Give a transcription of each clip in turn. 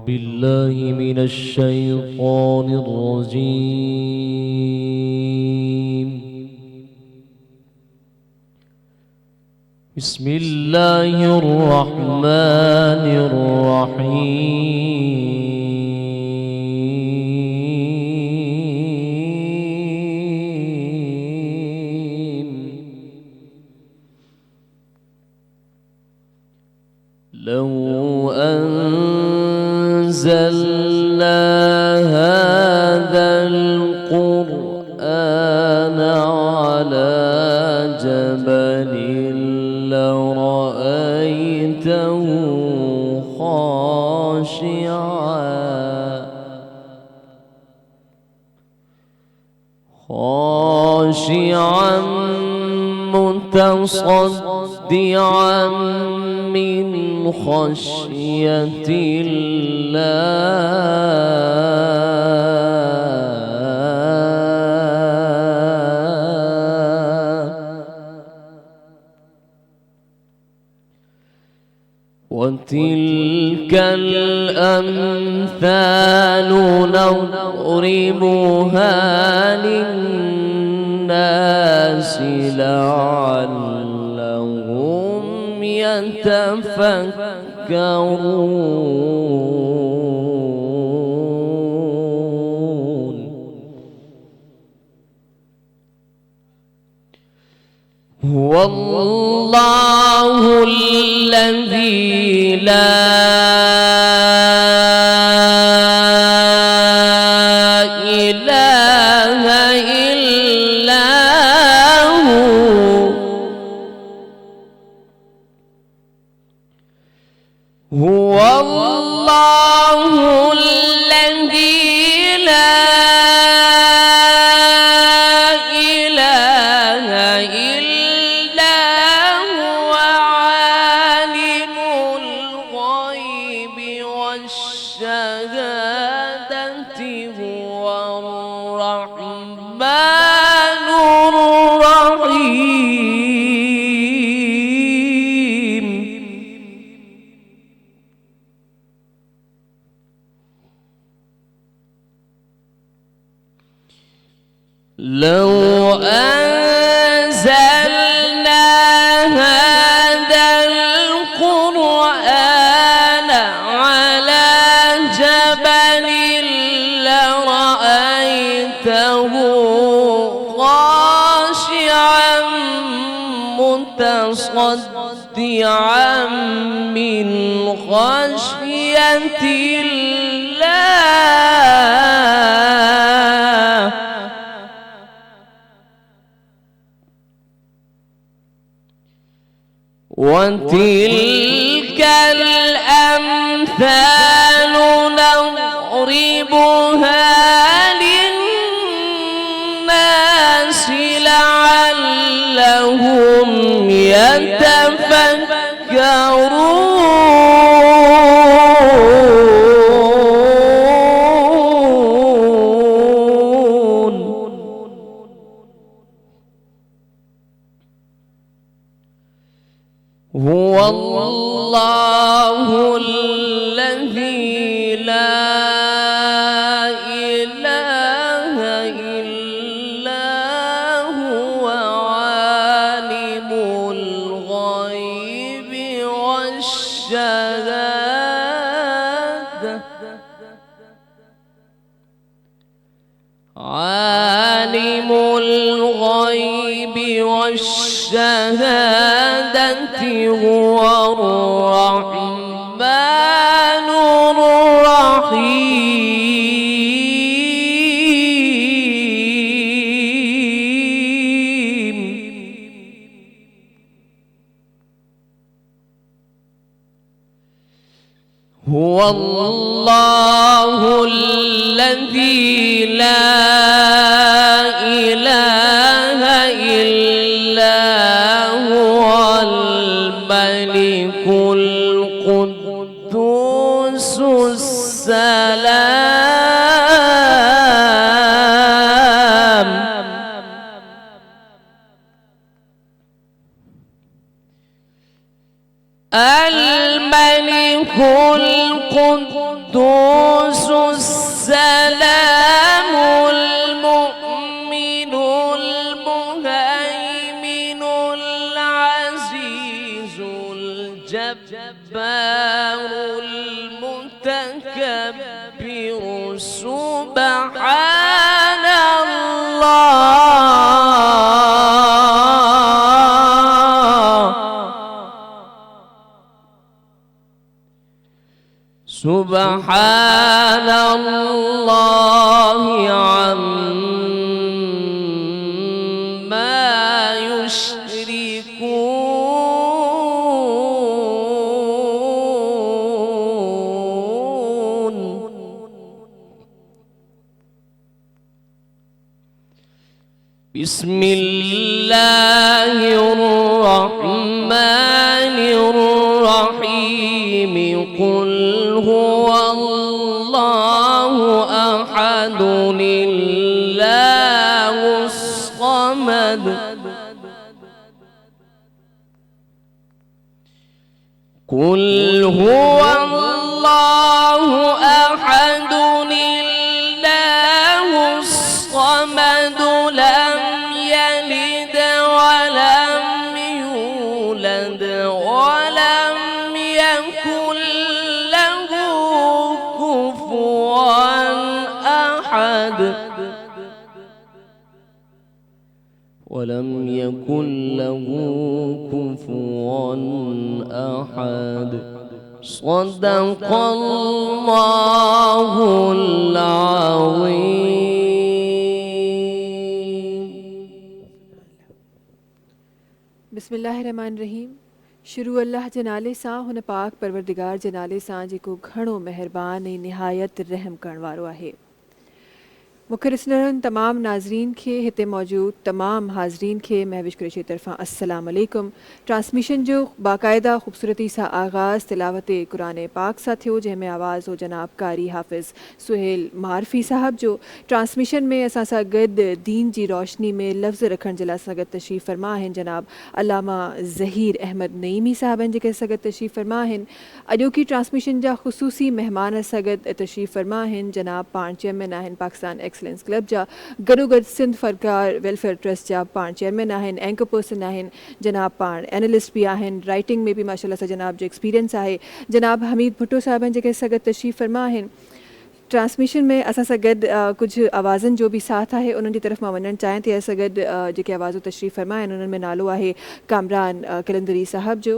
بالله من الشيطان الرجيم. بسم الله الرحمن الرحيم. لو أنزلنا هذا القرآن على جبل لرأيته خاشعا متصدعا من خشية الله. وتلك الأمثال نضربها للناس لعلهم يتفكرون. هو الله الذي لا إله إلا هو الله الذي لا إله إلا هو عالم الغيب والشهادة هو الرحمن الرحيم. لو أنزلنا هذا القرآن على جبل لرأيته خاشعا متصدعا من خشية الله. وتلك الأمثال نضربها للناس لعلهم يتفكرون. هو الله الذي لا إله إلا هو عالم الغيب والشهادة عالم الغيب والشهادة هو الرحمن الرحيم. هو الله الذي لا إله إلا هو الملك القدوس السلام الملك القدوس القدوس السلام المؤمن المهيمن العزيز الجبار المتكبر سبحان سبحان الله عما يشركون. بسم الله الرحمن الرحيم. قل هو الله أحد الله الصمد. قل هو الله أحد الله الصمد لم يلد ولم يولد ولم يكن له كفوا أحد. ولم يكن له كفوا أحد. صدق الله العظيم. बिस्मिल्लाहिर्रहमानिर्रहीम. शुरू अल्लाह जे नाले सां, हुन पाक परवरदिगार जे नाले सां जेको घणो महिरबान ऐं निहायत रहम करण वारो आहे. मूंखे ॾिसंदड़नि तमामु नाज़रीन खे, हिते मौजूदु तमामु हाज़रीन खे महविश कुरैशी तरफ़ां अस्सलाम अलैकुम. ट्रांसमिशन जो बाक़ाइदा ख़ूबसूरती सां आगाज़ तिलावत क़ुरान पाक सां थियो, जंहिंमें आवाज़ हो जनाब कारी हाफ़िज़ सुहेल मारफ़ी साहब जो. ट्रांसमिशन में असां सां गॾु दीन जी रोशनी में लफ़्ज़ रखण जे लाइ असां गॾु तशरीफ़ फ़रमा आहिनि जनाब अल्लामा ज़हीर अहमद नईमी साहब आहिनि, जेके असां गॾु तशरीफ़ फ़रमा आहिनि. अॼोकी ट्रांसमिशन जा ख़ुसूसी महिमान असां गॾु तशरीफ़ फ़रमा आहिनि जनाब पाण चेयरमैन आहिनि पाकिस्तान एक्सलेंस क्लब जा, गॾोगॾु सिंध फ़नकार वेलफेयर ट्रस्ट जा पाण चेयरमैन आहिनि, एंकर पर्सन आहिनि, जनाब पाण एनालिस्ट बि आहिनि, राइटिंग में बि माशाल्लाह सां जनाब जो एक्सपीरियंस आहे. जनाब हमीद भुट्टो साहब आहिनि, जेके असां गॾु तशरीफ़ फ़रमा आहिनि. ट्रांसमिशन में असां सां गॾु कुझु आवाज़नि जो बि साथ आहे, उन्हनि जी तरफ़ मां वञणु चाहियां थी. असां गॾु जेके आवाज़ूं तशरीफ़ फ़रमा आहिनि उन्हनि में नालो आहे कामरान कलंदरी साहब जो.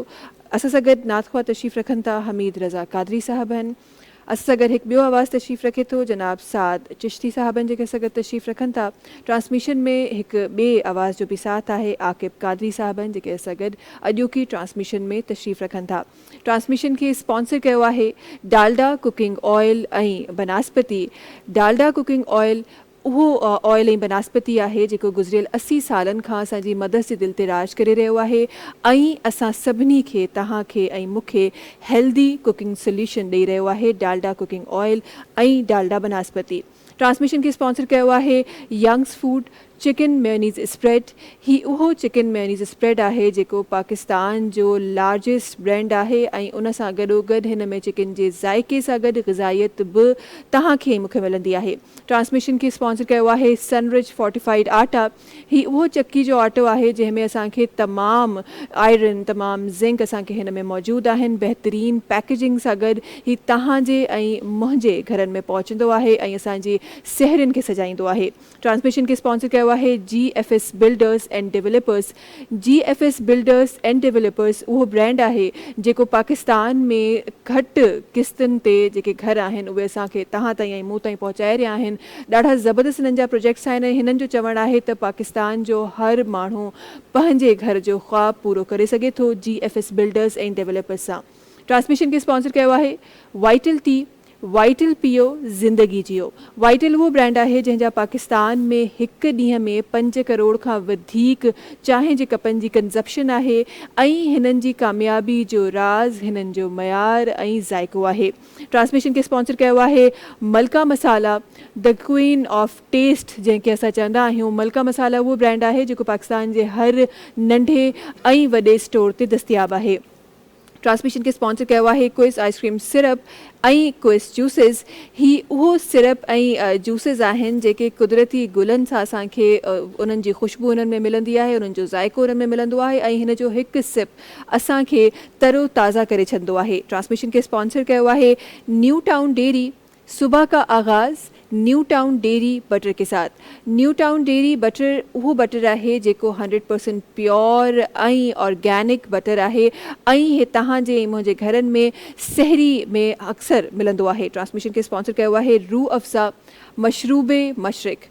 असां सां गॾु नातख़्वा तशरीफ़ रखनि था हमीद रज़ा कादरी साहब आहिनि. असां सां गॾु हिकु ॿियो आवाज़ तशरीफ़ रखे थो जनाब साद चिश्ती साहब आहिनि, जेके असां गॾु तशरीफ़ रखनि था. ट्रांसमिशन में हिकु ॿिए आवाज़ जो बि साथ आहे आकिब कादरी साहब आहिनि, जेके असां गॾु अॼोकी ट्रांसमिशन में तशरीफ़ रखनि था. ट्रांसमिशन खे स्पॉन्सर कयो आहे डालडा कुकिंग ऑयल ऐं बनास्पति. डालडा कुकिंग ऑयल उहो ऑयल ऐं बनास्पति आहे जेको गुज़िरियल 80 सालनि खां असांजी मदद जे दिलि ते राज करे रहियो आहे ऐं असां सभिनी खे, तव्हांखे ऐं मूंखे हेल्दी कुकिंग सोल्यूशन ॾेई रहियो आहे. डालडा कुकिंग ऑयल ऐं डालडा बनास्पति. ट्रांसमिशन खे स्पॉन्सर कयो आहे Young's food chicken mayonnaise spread. ही उहो चिकन मेयोनीज़ स्प्रेड आहे जेको पाकिस्तान जो लार्जेस्ट ब्रांड आहे ऐं उन सां गॾोगॾु हिन में चिकन जे ज़ाइके सां गॾु ग़िज़ाइत बि तव्हांखे मूंखे मिलंदी आहे. ट्रांसमिशन खे स्पॉन्सर कयो आहे सनरिच फोर्टिफाइड आटा. ही उहो चक्की जो आटो आहे जंहिंमें असांखे तमामु आयरन, तमामु ज़िंक असांखे हिन में मौजूदु आहिनि. बहितरीन पैकेजिंग सां गॾु ही तव्हांजे ऐं मुंहिंजे घरनि में पहुचंदो आहे ऐं असांजी सहरियुनि खे सजाईंदो आहे. ट्रांसमिशन खे स्पॉन्सर कयो आहे GFS builders and developers. GFS builders and developers उहो ब्रांड आहे जेको पाकिस्तान में घटि क़िस्तनि ते जेके घर आहिनि उहे असांखे तव्हां ताईं ऐं मूं ताईं पहुचाए रहिया आहिनि. ॾाढा ज़बरदस्त हिननि जा प्रोजेक्ट्स आहिनि. हिननि जो चवणु आहे त पाकिस्तान जो हर माण्हू पंहिंजे घर जो ख़्वाबु पूरो करे सघे थो GFS बिल्डर्स एंड डेवलपर्स सां. ट्रांसमिशन खे स्पॉन्सर कयो आहे वाइटल टी. वाइटल पीओ ज़िंदगी जियो. वाइटल उहो ब्रांड आहे जंहिंजा पाकिस्तान में हिकु ॾींहं में 5 करोड़ खां वधीक चांहि जे कपनि जी कंज़प्शन आहे ऐं हिननि जी कामयाबी जो राज़ हिननि जो मयार ऐं ज़ाइको आहे. ट्रांसमिशन खे स्पॉन्सर कयो आहे मलका मसाला द क्वीन ऑफ टेस्ट, जंहिंखे असां चवंदा आहियूं. मलका मसाला उहो ब्रांड आहे जेको पाकिस्तान जे हर नंढे ऐं वॾे स्टोर ते दस्तियाबु आहे. ट्रांसमिशन खे स्पॉन्सर कयो आहे क्विस आइसक्रीम सिरप ऐं क्विस जूसिस। ही उहो सिरप ऐं जूसिस आहिनि जेके कुदरती गुलनि सां असांखे उन्हनि जी ख़ुशबू उन्हनि में मिलंदी आहे, उन्हनि जो ज़ाइक़ो उन्हनि में मिलंदो आहे ऐं हिन जो हिकु सिप असांखे तरो ताज़ा करे छॾींदो आहे। ट्रांसमिशन खे स्पॉन्सर कयो आहे न्यू टाउन डेयरी, सुबह का आगाज़ न्यू टाउन डेयरी बटर के साथ। न्यू टाउन डेयरी बटर उहो बटर आहे जेको 100% प्योर ऐं ऑर्गेनिक बटर आहे ऐं हे तव्हांजे मुंहिंजे घरनि में सहरी में अक्सर मिलंदो आहे। ट्रांसमिशन खे स्पॉन्सर कयो आहे रूह अफ़ज़ा मशरूबे मशरिक़।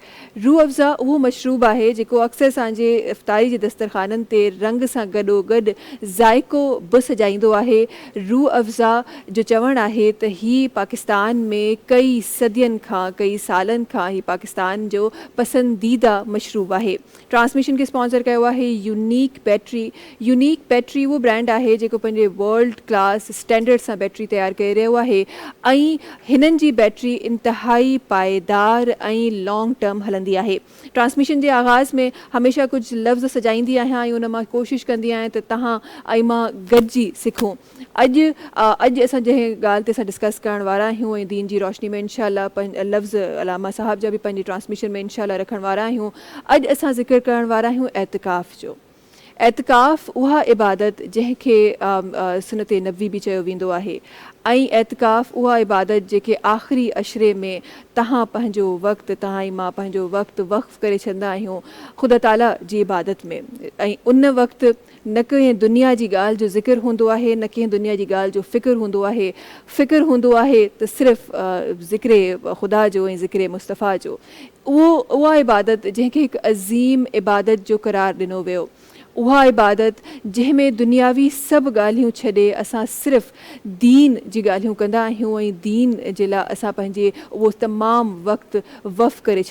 रूह अफ़ज़ा उहो मशरूब आहे जेको अक्सर असांजे इफ़्तारी जे दस्तरख़ाननि ते रंग सां गॾोगॾु ज़ाइक़ो बि सजाईंदो आहे। रूह अफ़ज़ा जो चवणु आहे त ही पाकिस्तान में कई सदियनि खां, कई सालनि खां ही पाकिस्तान जो पसंदीदा मशरूब आहे। ट्रांसमिशन खे स्पॉन्सर कयो आहे यूनिक बैटरी। यूनिक बैटरी उहो ब्रांड आहे जेको पंहिंजे वर्ल्ड क्लास स्टैंडर्ड सां बैटरी तयारु करे रहियो आहे ऐं हिननि जी बैटरी इंतिहाई पाइदार ऐं लॉन्ग टर्म हलंदी आहे। ट्रांसमिशन जे आगाज़ में हमेशह कुझु लफ़्ज़ सजाईंदी आहियां ऐं उन मां कोशिशि कंदी आहियां त तव्हां ऐं मां गॾिजी सिखूं। अॼु असां जंहिं ॻाल्हि ते असां डिस्कस करण वारा आहियूं ऐं दीन जी रोशनी में इंशाअल्लाह लफ़्ज़ अलामा साहब जा बि पंहिंजी ट्रांसमिशन में इंशाअल्लाह रखण वारा आहियूं। अॼु असां ज़िक्र करण वारा आहियूं एतिकाफ़ जो। एतिकाफ़ उहा इबादत जंहिंखे सुनत नबवी बि चयो वेंदो आहे ऐं एतिकाफ़ उहा इबादत जेके आख़िरी अशरे में तव्हां पंहिंजो वक़्तु, तव्हां ऐं मां पंहिंजो वक़्तु वक़्फ़ करे छॾंदा आहियूं ख़ुदा ताला जी इबादत में ऐं उन वक़्तु न कंहिं दुनिया जी ॻाल्हि जो ज़िक्र हूंदो आहे, न कंहिं दुनिया जी ॻाल्हि जो फ़िक्र हूंदो आहे। फ़िक्र हूंदो आहे त सिर्फ़ु ज़िक्र ख़ुदा जो ऐं ज़िक्र मुस्तफ़ा जो। उहा इबादत जंहिंखे हिकु अज़ीम इबादत जो क़रार ॾिनो वियो, उहा इबादत जंहिंमें दुनियावी सभु ॻाल्हियूं छॾे असां सिर्फ़ु दीन जी ॻाल्हियूं कंदा आहियूं ऐं दीन जे लाइ असां पंहिंजे उहो तमामु वक़्तु वक़्फ़ करे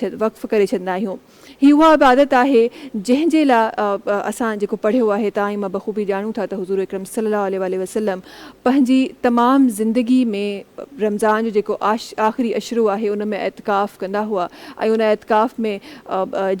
छॾंदा आहियूं। ही उहा इबादत आहे जंहिंजे लाइ असां जेको पढ़ियो आहे तव्हां ऐं मां बख़ूबी ॼाणूं था त हुज़ूर अकरम सल्लल्लाहु अलैहि वसल्लम पंहिंजी तमामु ज़िंदगी में रमज़ान जो जेको आख़िरी अशरो आहे उन में एतिकाफ़ कंदा हुआ ऐं उन एतिकाफ़ में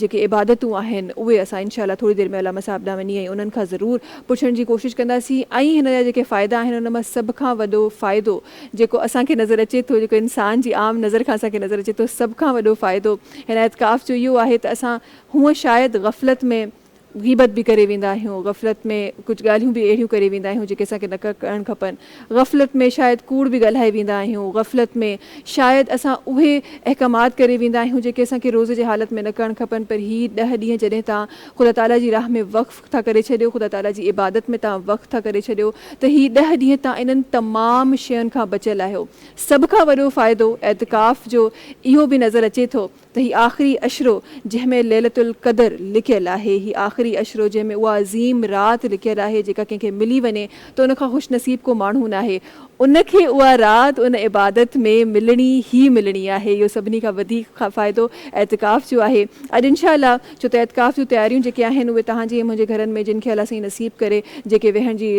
जेके इबादतूं आहिनि उहे असां इंशाअल्लाह थोरी देरि में अलामा साहब ॾांहुं वञी ऐं उन्हनि खां ज़रूरु पुछण जी कोशिशि कंदासीं ऐं हिन जा जेके फ़ाइदा आहिनि उन मां सभ खां वॾो फ़ाइदो जेको असांखे नज़र अचे थो, जेको इंसान जी आम नज़र खां असांखे नज़र अचे थो, सभ खां वॾो फ़ाइदो हिन एतिकाफ़ जो इहो आहे त असां हूअं शायदि ग़फ़लत में ग़ीबत बि करे वेंदा आहियूं, ग़फ़लत में कुझु ॻाल्हियूं बि अहिड़ियूं करे वेंदा आहियूं जेके असांखे न करणु खपनि, ग़फ़लत में शायदि कूड़ बि ॻाल्हाए वेंदा आहियूं, ग़फ़लत में शायदि असां उहे अहकामात करे वेंदा आहियूं जेके असांखे रोज़ जे हालत में न करणु खपनि। पर ही 10 ॾींहं जॾहिं तव्हां ख़ुदा ताला जी राह में वक़्फ़ था करे छॾियो, ख़ुदा ताला जी इबादत में तव्हां वक़्तु था करे छॾियो त ही 10 ॾींहं तव्हां इन्हनि तमामु शयुनि खां बचियल आहियो। सभ खां वॾो फ़ाइदो एतिकाफ़ जो इहो बि नज़र अचे थो त ही आख़िरी अशरो जंहिंमें लैलतुल क़दर लिखियलु आहे, ही आख़िरी अशरो जंहिंमें उहा अज़ीम राति लिखियलु आहे जेका कंहिंखे मिली वञे त उनखां ख़ुशनसीब को माण्हू न आहे, उनखे उहा राति उन इबादत में मिलणी ई मिलणी आहे। इहो सभिनी खां वधीक फ़ाइदो एतिकाफ़ जो आहे। अॼु इंशाअल्लाह छो त एतिकाफ़ जूं तयारियूं जेके आहिनि उहे तव्हांजे मुंहिंजे घरनि में जिन खे अलाह साईं नसीब करे जेके वेहण जी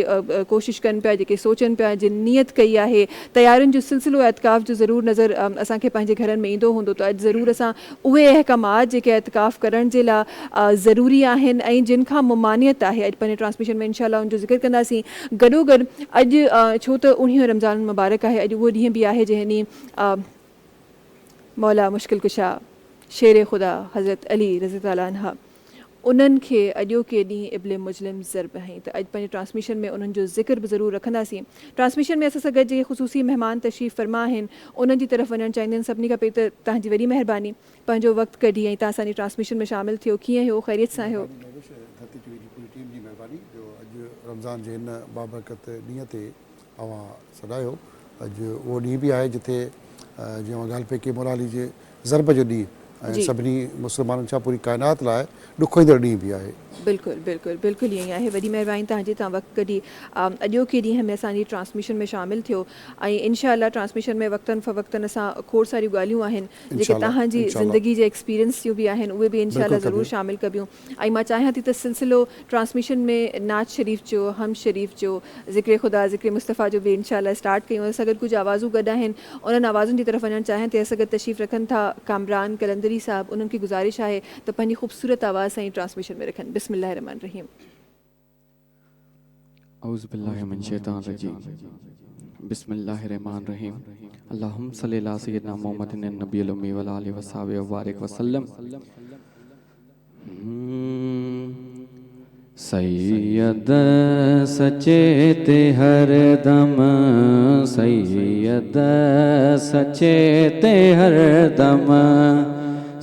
कोशिशि कनि पिया, जेके सोचनि पिया, जिन नियत कई आहे, तयारियुनि जो सिलसिलो एतिकाफ़ जो ज़रूरु नज़र असांखे पंहिंजे घरनि में ईंदो हूंदो। त अॼु ज़रूरु असां उहे अहकामात जेके एतिकाफ़ करण जे लाइ ज़रूरी आहिनि ऐं जिन खां मुमानियत आहे अॼु पंहिंजे ट्रांसमिशन में इंशाअल्लाह उनजो ज़िक्र कंदासीं। गॾोगॾु अॼु छो त 19 रमज़ान मुबारक आहे, अॼु उहो ॾींहुं बि आहे जंहिं ॾींहुं मौला मुश्किल कुशा शेर ख़ुदा हज़रत अली रज़ी ताला अन्हा उन्हनि खे अॼोके ॾींहुं इब्ले मुजलिम ज़रब हईं। त अॼु पंहिंजे ट्रांसमिशन में उन्हनि जो ज़िक्र बि ज़रूरु रखंदासीं। ट्रांसमिशन में असां सां गॾु जेके ख़ुसूसी महिमान तशरीफ़ फरमा आहिनि उन्हनि जी तरफ़ वञणु चाहींदा आहिनि। सभिनी खां पहिरीं त तव्हांजी वॾी महिरबानी पंहिंजो वक़्तु कढी ऐं तव्हां असांजी ट्रांसमिशन में शामिलु थियो। कीअं हो, ख़ैरियत सां हो? टीम जी महिरबानी जो अॼु रमज़ान जे हिन बाबरकत ॾींहं ते अवां सॾायो। अॼु उहो ॾींहुं बि आहे जिथे जीअं ॻाल्हि पई की मौला अली जे ज़रब जो ॾींहुं ऐं सभिनी मुस्लमाननि छा पूरी काइनात लाइ ॾुखो ईंदड़ ॾींहुं बि आहे। बिल्कुलु बिल्कुलु बिल्कुलु ईअं ई आहे। वॾी महिरबानी तव्हांजी, तव्हां वक़्तु कढी अॼोके ॾींहं में असांजी ट्रांसमिशन में शामिलु थियो ऐं इंशाअल्लाह ट्रांसमिशन में वक़्तनि फ़वक़्तनि असां खोड़ सारियूं ॻाल्हियूं आहिनि जेके तव्हांजी ज़िंदगी जे एक्सपीरियंस जूं बि आहिनि उहे बि इंशाअल्लाह ज़रूरु शामिलु कबियूं। ऐं मां चाहियां थी त सिलसिलो ट्रांसमिशन में नात शरीफ़ जो, हम शरीफ़ जो, ज़िक्र ख़ुदा, ज़िक्र मुस्तफ़ा जो बि इंशाअल्लाह स्टार्ट कयूं। असां गॾु कुझु आवाज़ूं गॾु आहिनि, उन्हनि आवाज़ुनि जी तरफ़ वञणु चाहियां थी। असां गॾु तशरीफ़ रखनि था कामरान कलंदरी साहब, उन्हनि खे गुज़ारिश आहे त पंहिंजी ख़ूबसूरत आवाज़ सां ई ट्रांसमिशन में रखनि। बिस्मिल्लाहिर्रहमानिर्रहीम। اعوذ باللہ من الشیطان الرجیم بسم اللہ الرحمن الرحیم اللہم صلی اللہ سیدنا محمد النبی الامی وعلیہ آلہ وصحبہ وبارک وسلم سید سچے تے ہر دم سید سچے تے ہر دم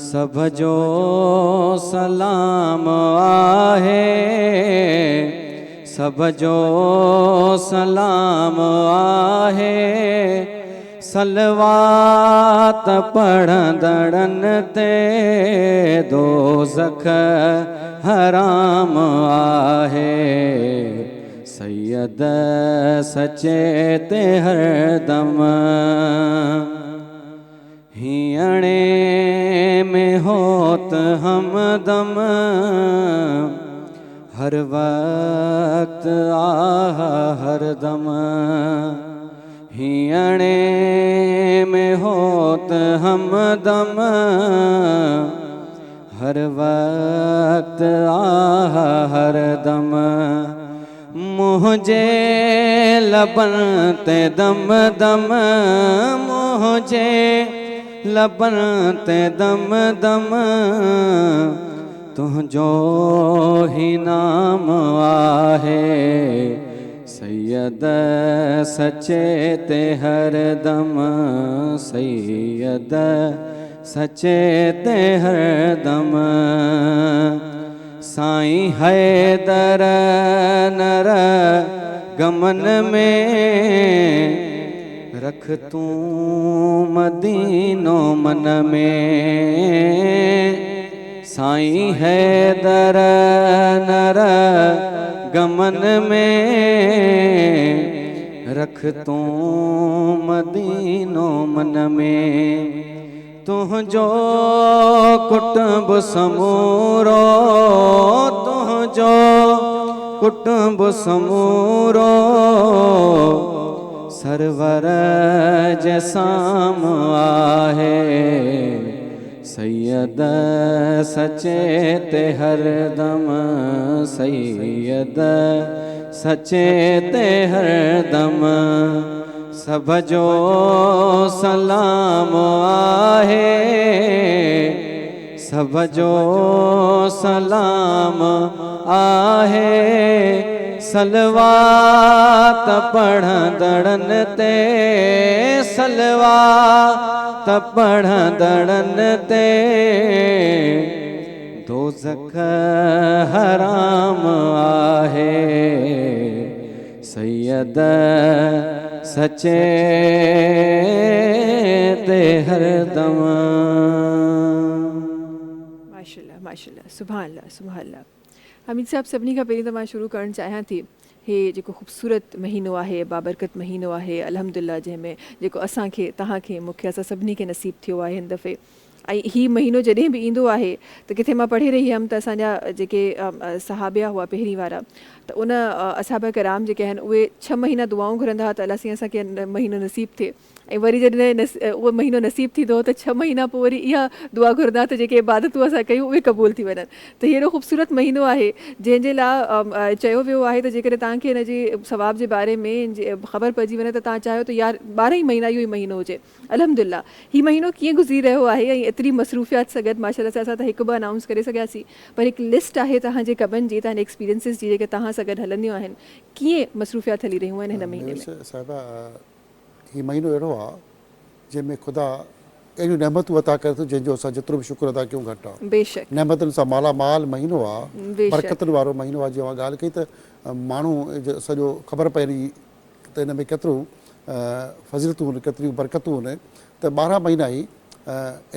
سب جو سلام آہے سب جو سلام آہے سلوات پڑھندڑن تے دوزخ حرام آہے سید سچے تے ہر دم ہیانے میں ہوت ہم دم ہر وقت آہ ہر دم ہیانے میں ہوت ہم دم ہر وقت آہ ہر دم مجھے لبن تے دم دم مجھے لبن تے دم دم تجھو ہی نام آہے سید سچے تے ہر دم سید سچے تے ہر دم سائیں حیدر نر گمن میں رکھ توں مدینو من میں سائیں حیدر نر گمن میں رکھ توں مدینو من میں تجھو کٹب سمورو تجھو کٹب سمورو سرور جسام آہے سید سچے تے ہر دم سید سچے تے ہر دم سب جو سلام آہے سب جو سلام آہے سلوات پڑھندڑن تے سلوات پڑھندڑن تے دوزخ حرام آہے سید سچے تے ہر دم ماشاءاللہ ماشاءاللہ سبحان اللہ حمید صاحب सभिनी खां पहिरीं त मां शुरू करणु चाहियां थी हे जेको ख़ूबसूरत महीनो आहे बाबरकत महीनो आहे अल्हम्दुलिल्लाह जंहिंमें जेको असांखे तव्हांखे मूंखे असां सभिनी खे नसीब थियो आहे हिन दफ़े ऐं हीउ महीनो जॾहिं बि ईंदो आहे त किथे मां पढ़ी रही हुअमि त असांजा जेके सहाबिया हुआ पहिरीं वारा त उन असहाब कराम जेके आहिनि उहे 6 महीना दुआऊं घुरंदा हुआ त अलाह साईं असांखे महीनो नसीब थिए ऐं वरी जॾहिं उहो महीनो नसीब थींदो त 6 महीना पोइ वरी इहा दुआ घुरंदा त जेके इबादतूं असां कयूं उहे क़बूल थी वञनि त हेॾो ख़ूबसूरत महीनो आहे जंहिंजे लाइ चयो वियो आहे त जेकॾहिं तव्हांखे हिन जे सवाब जे बारे में ख़बर पइजी वञे त तव्हां चाहियो त यार 12 ई महीना इहो ई महीनो हुजे अल्हम्दुलिल्लाह हीउ महीनो कीअं गुज़री रहियो आहे ऐं एतिरी मसरूफ़ियात सां गॾु माशाअल्लाह सां असां त हिकु ॿ अनाउंस करे सघियासीं पर हिकु लिस्ट आहे तव्हांजे कमनि जी तव्हांजे एक्सपीरियंसिस जी जेके तव्हां सां गॾु हलंदियूं आहिनि कीअं मसरूफ़ियात हली रहियूं आहिनि हिन महीने में साहिबा हीउ महीनो अहिड़ो आहे जंहिंमें ख़ुदा अहिड़ियूं नेमतूं अता करे थो जंहिंजो असां जेतिरो बि शुक्र अदा कयूं घटि आहे बेशक नेमतुनि सां मालामाल महीनो आहे बेशक बरकतुनि वारो महीनो आहे जीअं ॻाल्हि कई त माण्हू सॼो ख़बर पइजी त हिन में केतिरो फज़ीलतूं आहिनि केतिरियूं बरकतूं आहिनि त 12 महीना ई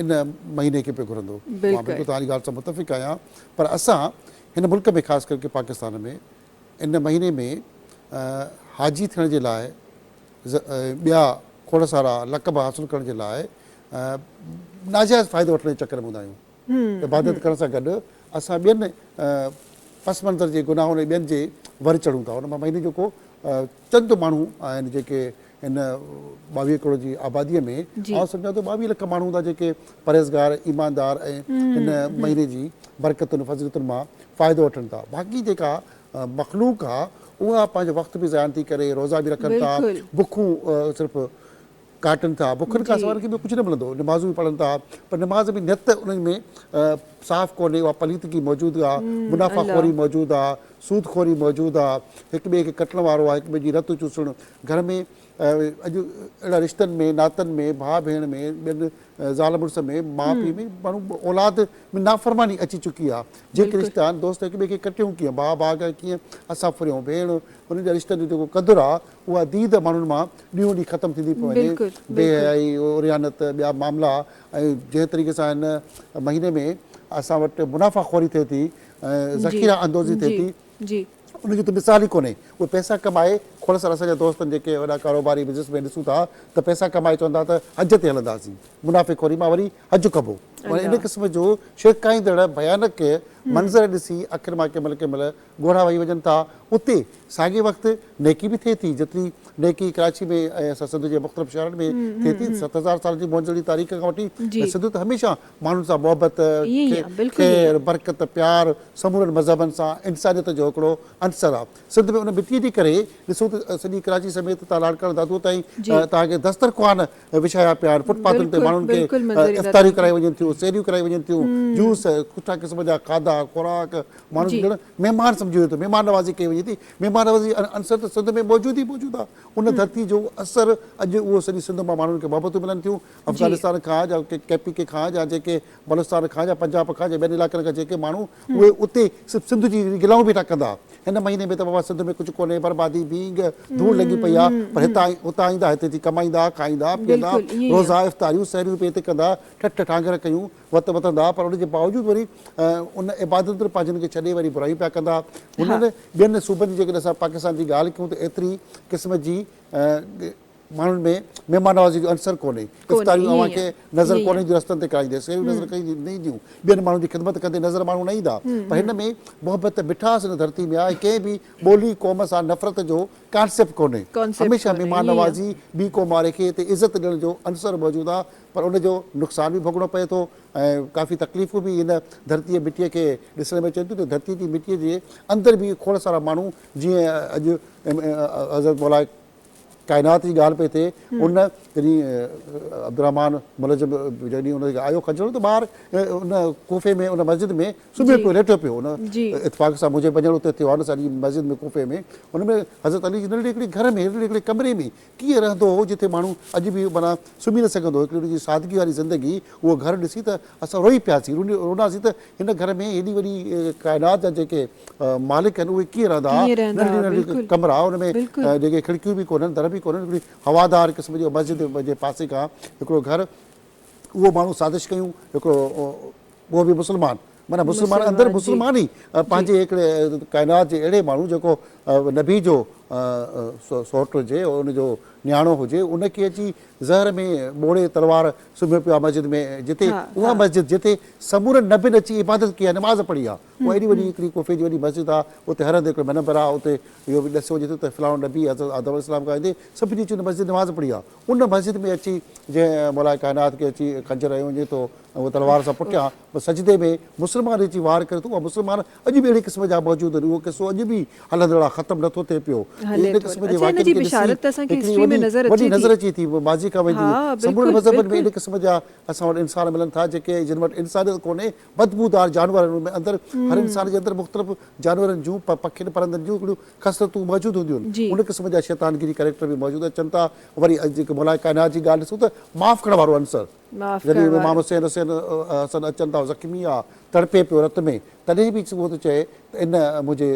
इन महीने खे पियो घुरंदो मां बिल्कुलु तव्हांजी ॻाल्हि सां मुतफ़िक़ आहियां पर असां हिन मुल्क में ख़ासि करके पाकिस्तान में इन महीने में हाजी थियण जे लाइ ॿिया खोड़ सारा लक़ब हासिलु करण जे लाइ नाजाइज़ फ़ाइदो वठण जे चकर में हूंदा आहियूं इबादत करण सां गॾु असां ॿियनि पस मंज़र जे गुनाहनि ॿियनि जे वर चढ़ूं था हुन मां महीने जेको चंद माण्हू आहिनि जेके हिन 22 करोड़ जी आबादीअ में आउं सम्झां थो 22 लख माण्हू हूंदा जेके परहेज़गार ईमानदार ऐं हिन महीने जी बरकतुनि फज़ीलतुनि मां फ़ाइदो वठनि था बाक़ी जेका मख़लूक आहे उहा पंहिंजो वक़्तु बि ज़ाया थी करे, रोज़ा बि रखनि था, बुखूं सिर्फ़ु काटनि था, बुखनि खां सवाइ खे बि कुझु न मिलंदो, निमाज़ूं बि पढ़नि था, पर निमाज़ बि नियत उन्हनि में साफ़ु कोन्हे, उहा पलीतगी मौजूदु आहे, मुनाफ़ाख़ोरी मौजूदु आहे, सूदखोरी मौजूदु आहे, हिक ॿिए खे कटण वारो आहे, हिक ॿिए जी रतु चूसणु, घर में अॼु अहिड़ा रिश्तनि में, नातनि में, भाउ भेण में, ॿियनि ज़ाल मुड़ुस में, माउ पीउ में माण्हू औलाद में नाफ़रमानी अची चुकी आहे। जेके रिश्ता आहिनि दोस्त हिक ॿिए खे कटियूं कीअं, भाउ भाउ कीअं असां फुरियूं, भेण उन्हनि जा रिश्तनि जो जेको क़दुरु आहे उहा दीद माण्हुनि मां ॾींहों ॾींहुं ख़तमु थींदी पियो वञे, बेहयाई, ओरियानत, ॿिया मामला, ऐं जंहिं तरीक़े सां हिन महीने में असां वटि मुनाफ़ाख़ोरी थिए थी, ज़ख़ीरा अंदोज़ी थिए थी, उनजी त मिसाल ई कोन्हे। उहे पैसा कमाए, खोड़ सारा असांजा दोस्तनि जेके वॾा कारोबारी बिज़नेसमैन ॾिसूं था त पैसा कमाए चवंदा त हज ते हलंदासीं, मुनाफ़ेख़ोरी मां वरी हज कबो। इन क़िस्म जो शिरकाईंदड़ भयानक मंज़र ॾिसी अख़िर मां कंहिं महिल ॻोढ़ा वेही वञनि था। उते साॻिए वक़्तु नेकी बि थिए थी, जेतिरी नेकी कराची में ऐं असां सिंध जे मुख़्तलिफ़ शहरनि में थिए थी। 7000 साल जी मुंहिंजी तारीख़ खां वठी सिंध त हमेशॾ माण्हुनि सां मोहबत, ख़ैर, बरकत, प्यार, समूरनि मज़हबनि सां इंसानियत जो हिकिड़ो अंसर आहे। सिंध में उन मिटीअ जे करे ॾिसो त सॼी कराची समेत तव्हां लाड़काणे दादू ताईं तव्हांखे दस्तरख़्वान विछाया पिया आहिनि, फुटपाथनि ते माण्हुनि खे इफ़्तारियूं कराई वञनि थियूं, सेरियूं कराई वञनि थियूं, जूस, सुठा क़िस्म जा खाधा खुराक, माण्हुनि खे महिमान सम्झी वञे थो, महिमान नवाज़ी कई वञे थी। महिमान नवाज़ी अंसर त सिंध में मौजूदु ई मौजूदु आहे। उन धरती जो असरु अॼु उहो सॼी सिंध मां माण्हुनि खे मोहबतूं मिलनि थियूं, अफ़गानिस्तान खां या KPK खां या जेके बलूचिस्तान खां या पंजाब खां या ॿियनि इलाइक़नि खां जेके माण्हू उहे उते सिर्फ़ु सिंध जी गिलाऊं बि था कंदा। हिन महीने में त बाबा सिंध में कुझु कोन्हे, बर्बादी बींग धूड़ लॻी पई आहे, पर हुतां ईंदा, हिते थी कमाईंदा, खाईंदा, पीअंदा, रोज़ा इफ़्तारियूं सैरियूं बि हिते कंदा, ठठ ठांगर कयूं, वत वतंदा, पर उनजे बावजूदि वरी उन इबादत पंहिंजनि खे छॾे वरी बुराई पिया कंदा। हुननि ॿियनि सूबनि जी जेकॾहिं असां पाकिस्तान जी ॻाल्हि कयूं त एतिरी क़िस्म जी माण्हुनि में महिमान नवाज़ी जो अंसर कोन्हे। इफ़्तारियूं अव्हांखे नज़र कोन्हे जो रस्तनि ते कराईंदे, सेवियूं नज़र कई न ईंदियूं, ॿियनि माण्हुनि जी ख़िदमत कंदे नज़र माण्हू न ईंदा। पर हिन में मोहबत मिठास हिन धरती में आहे, कंहिं बि ॿोली क़ौम सां नफ़रत जो कॉन्सेप्ट कोन्हे। हमेशह महिमान नवाज़ी, ॿी क़ौम वारे खे हिते इज़त ॾियण जो अंसर मौजूदु आहे, पर उनजो नुक़सान बि भोगणो पए थो ऐं काफ़ी तकलीफ़ूं बि हिन धरतीअ मिटीअ खे ॾिसण में अचनि थियूं। त धरती जी मिटीअ जे अंदरि बि खोड़ सारा माण्हू, जीअं अॼु हज़रत मौला काइनात जी ॻाल्हि पई थिए, उन जॾहिं अब्दुर्रहमान मुलज़िम जॾहिं उनखे आयो खजणो त ॿार उन कूफ़े में उन मस्जिद में सुम्हियो पियो, लेटियो पियो। उन इतफ़ाक़ सां मुंहिंजे वञणु उते थियो आहे न सॼी मस्जिद में कूफ़े में, उन में हज़रत अली जी नंढड़ी हिकिड़ी घर में, हिकिड़े कमरे में कीअं रहंदो हो जिते माण्हू अॼु बि माना सुम्ही न सघंदो। हिकिड़ी उनजी सादगी वारी ज़िंदगी, उहो घर ॾिसी त असां रोई पियासीं, रोनासीं त हिन घर में हेॾी वॾी काइनात जा जेके मालिक आहिनि उहे कीअं रहंदा। नंढड़ी नंढड़ी कमरा, उन में जेके खिड़कियूं बि कोन्हनि, दर बि कोन्हनि, हिकिड़ी हवादार क़िस्म जो मस्जिद जे पासे खां हिकिड़ो घर, उहो माण्हू साज़िश कयूं, हिकिड़ो उहो बि मुस्लमान, माना मुस्लमान अंदरि मुस्लमान ई पंहिंजे हिकिड़े काइनात जे अहिड़े माण्हू जेको नबी जो सौट हुजे, उनजो न्याणो हुजे, उनखे अची ज़हर में ॿोड़े तलवार सुम्हियो पियो आहे मस्जिद में, जिते उहा मस्जिद जिते समूरनि नबियुनि अची इबादत कई आहे, नमाज़ पढ़ी आहे। उहा एॾी वॾी हिकिड़ी कोफ़े जी वॾी मस्जिद आहे, उते हर हंधि हिकिड़ो मनबर आहे, उते इहो बि ॾसियो वञे थो त फ़लाणो नबी हज़रत आदम अलैहिस्सलाम खां हिते सभिनी अची उन मस्जिद नमाज़ पढ़ी आहे। उन मस्जिद में अची जंहिं मौला काइनात खे अची खंजर हयो वञे थो, उहो तलवार सां पुठियां सजदे में मुस्लमान अची वार करे थो, उहा मुस्लमान अॼु बि अहिड़े क़िस्म जा मौजूदु आहिनि। उहो किसो अॼु बि हलंदड़ आहे, ख़तमु नथो थिए पियो। इन क़िस्म जे वाक़िअनि खे ॾिसी वॾी नज़र अचे थी माज़ी खां वेंदी। समूरे मज़हबनि में इन क़िस्म जा असां वटि इंसान मिलनि था जेके जिन वटि इंसानियत कोन्हे, बदबूदार जानवर आहिनि। उनमें अंदरि हर इंसान जे अंदरि मुख़्तलिफ़ जानवरनि जूं, पखियुनि परंदनि जूं हिकिड़ियूं ख़सलतूं मौजूदु हूंदियूं आहिनि। उन क़िस्म जा शैतानगिरी कैरेक्टर बि मौजूदु अचनि था। वरी जेके मौला काइनात जी ॻाल्हि ॾिसूं त माफ़ु करण वारो अंसर, जॾहिं इमाम हुसैन हसन अचनि था, ज़ख़्मी आहे, तड़पे पियो रत में, तॾहिं बि उहो थो चए त इन मुंहिंजे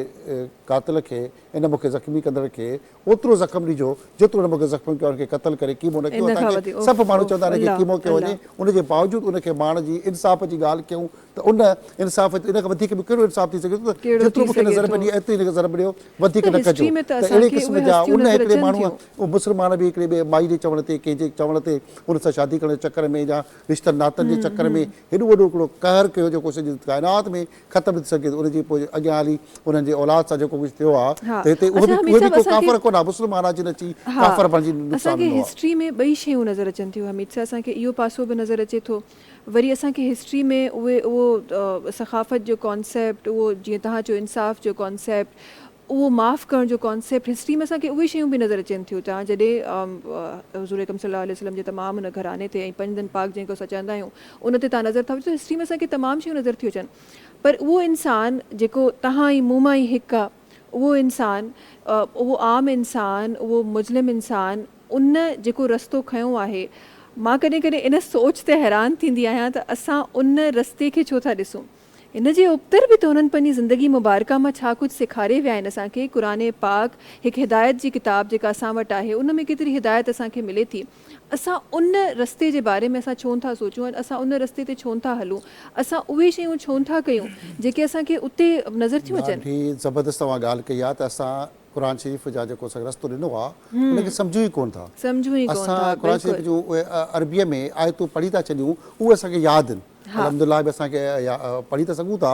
कातिल खे, इन मूंखे ज़ख़्मी कंदड़ खे ओतिरो ज़ख़्म ॾिजो जेतिरो मूंखे ज़ख़्म कयो, उनखे क़तल करे कीमो न कयो। असांखे सभु माण्हू चवंदा आहिनि की कीमो कयो वञे, उनजे बावजूदि उनखे मारण जी इंसाफ़ जी ॻाल्हि कयूं त उन इंसाफ़ इन खां वधीक ॿियो कहिड़ो इंसाफ़ थी सघे थो। जेतिरो मूंखे नज़र पवंदी एतिरी हिनखे ज़रब ॾियो, वधीक न कजो। त अहिड़े क़िस्म जा उन हिकिड़े माण्हू, उहो मुस्लमान बि हिकिड़े ॿिए माई जे चवण ते, कंहिंजे चवण ते उन सां शादी करण जे चकर में या रिश्तनि नातनि जे चकर में हेॾो वॾो हिकिड़ो कहर कयो जेको सॼी काइनात में ख़तमु थी सघे। उनजी पोइ अॻियां हली उन्हनि जे औलाद सां जेको कुझु थियो आहे त हिते उहे बि को काफ़र कोन आहे, मुस्लमान अची नची काफ़र बणिजी नुक़सान असांखे हिस्ट्री में ॿई शयूं नज़र अचनि थियूं। हमीद सां असांखे इहो पासो बि नज़र अचे थो, वरी असांखे हिस्ट्री में उहो सख़ाफ़त जो कॉन्सेप्ट, उहो जीअं तव्हां चयो इंसाफ़ जो कॉन्सेप्ट, उहो माफ़ु करण जो कॉन्सेप्ट हिस्ट्री में असांखे उहे शयूं बि नज़र अचनि थियूं था जॾहिं हज़ूर अकरम सल्लल्लाहु अलैहि वसल्लम जे तमामु हुन घराने ते ऐं 5 दिन पाक जंहिंखे असां चवंदा आहियूं उन ते तव्हां नज़र था विझो, हिस्ट्री में असांखे तमामु शयूं नज़र थियूं अचनि, पर उहो इंसान जेको तव्हां ई मूं मां ई हिकु आहे, उहो इंसान, उहो आम इंसान, उहो मुस्लिम इंसान, उन जेको रस्तो खयों आहे, मां कॾहिं कॾहिं इन सोच ते हैरान थींदी आहियां त असां उन रस्ते खे छो था ॾिसूं। इन जे उबतर बि त हुननि पंहिंजी ज़िंदगी मुबारका मां छा कुझु सेखारे विया आहिनि असांखे। क़ुरान पाक हिकु हिदायत जी किताब जेका असां वटि आहे, उन में केतिरी हिदायत असांखे मिले थी। असां उन रस्ते जे बारे में असां छो था सोचूं ऐं असां उन रस्ते ते छो था हलूं, असां उहे शयूं छो था कयूं जेके असांखे उते नज़र थियूं अचनि। ॾाढी ज़बरदस्त तव्हां ॻाल्हि कई आहे त असां क़ुर शरीफ़ जा जेको असां रस्तो ॾिनो आहे उनखे सम्झूं ई कोन था। असां क़ुर शरीफ़ जूं उहे अरबीअ में आयतूं पढ़ी था छॾियूं, उहे असांखे यादि आहिनि, अल्हम्दुलिल्लाह बि असांखे पढ़ी था सघूं था,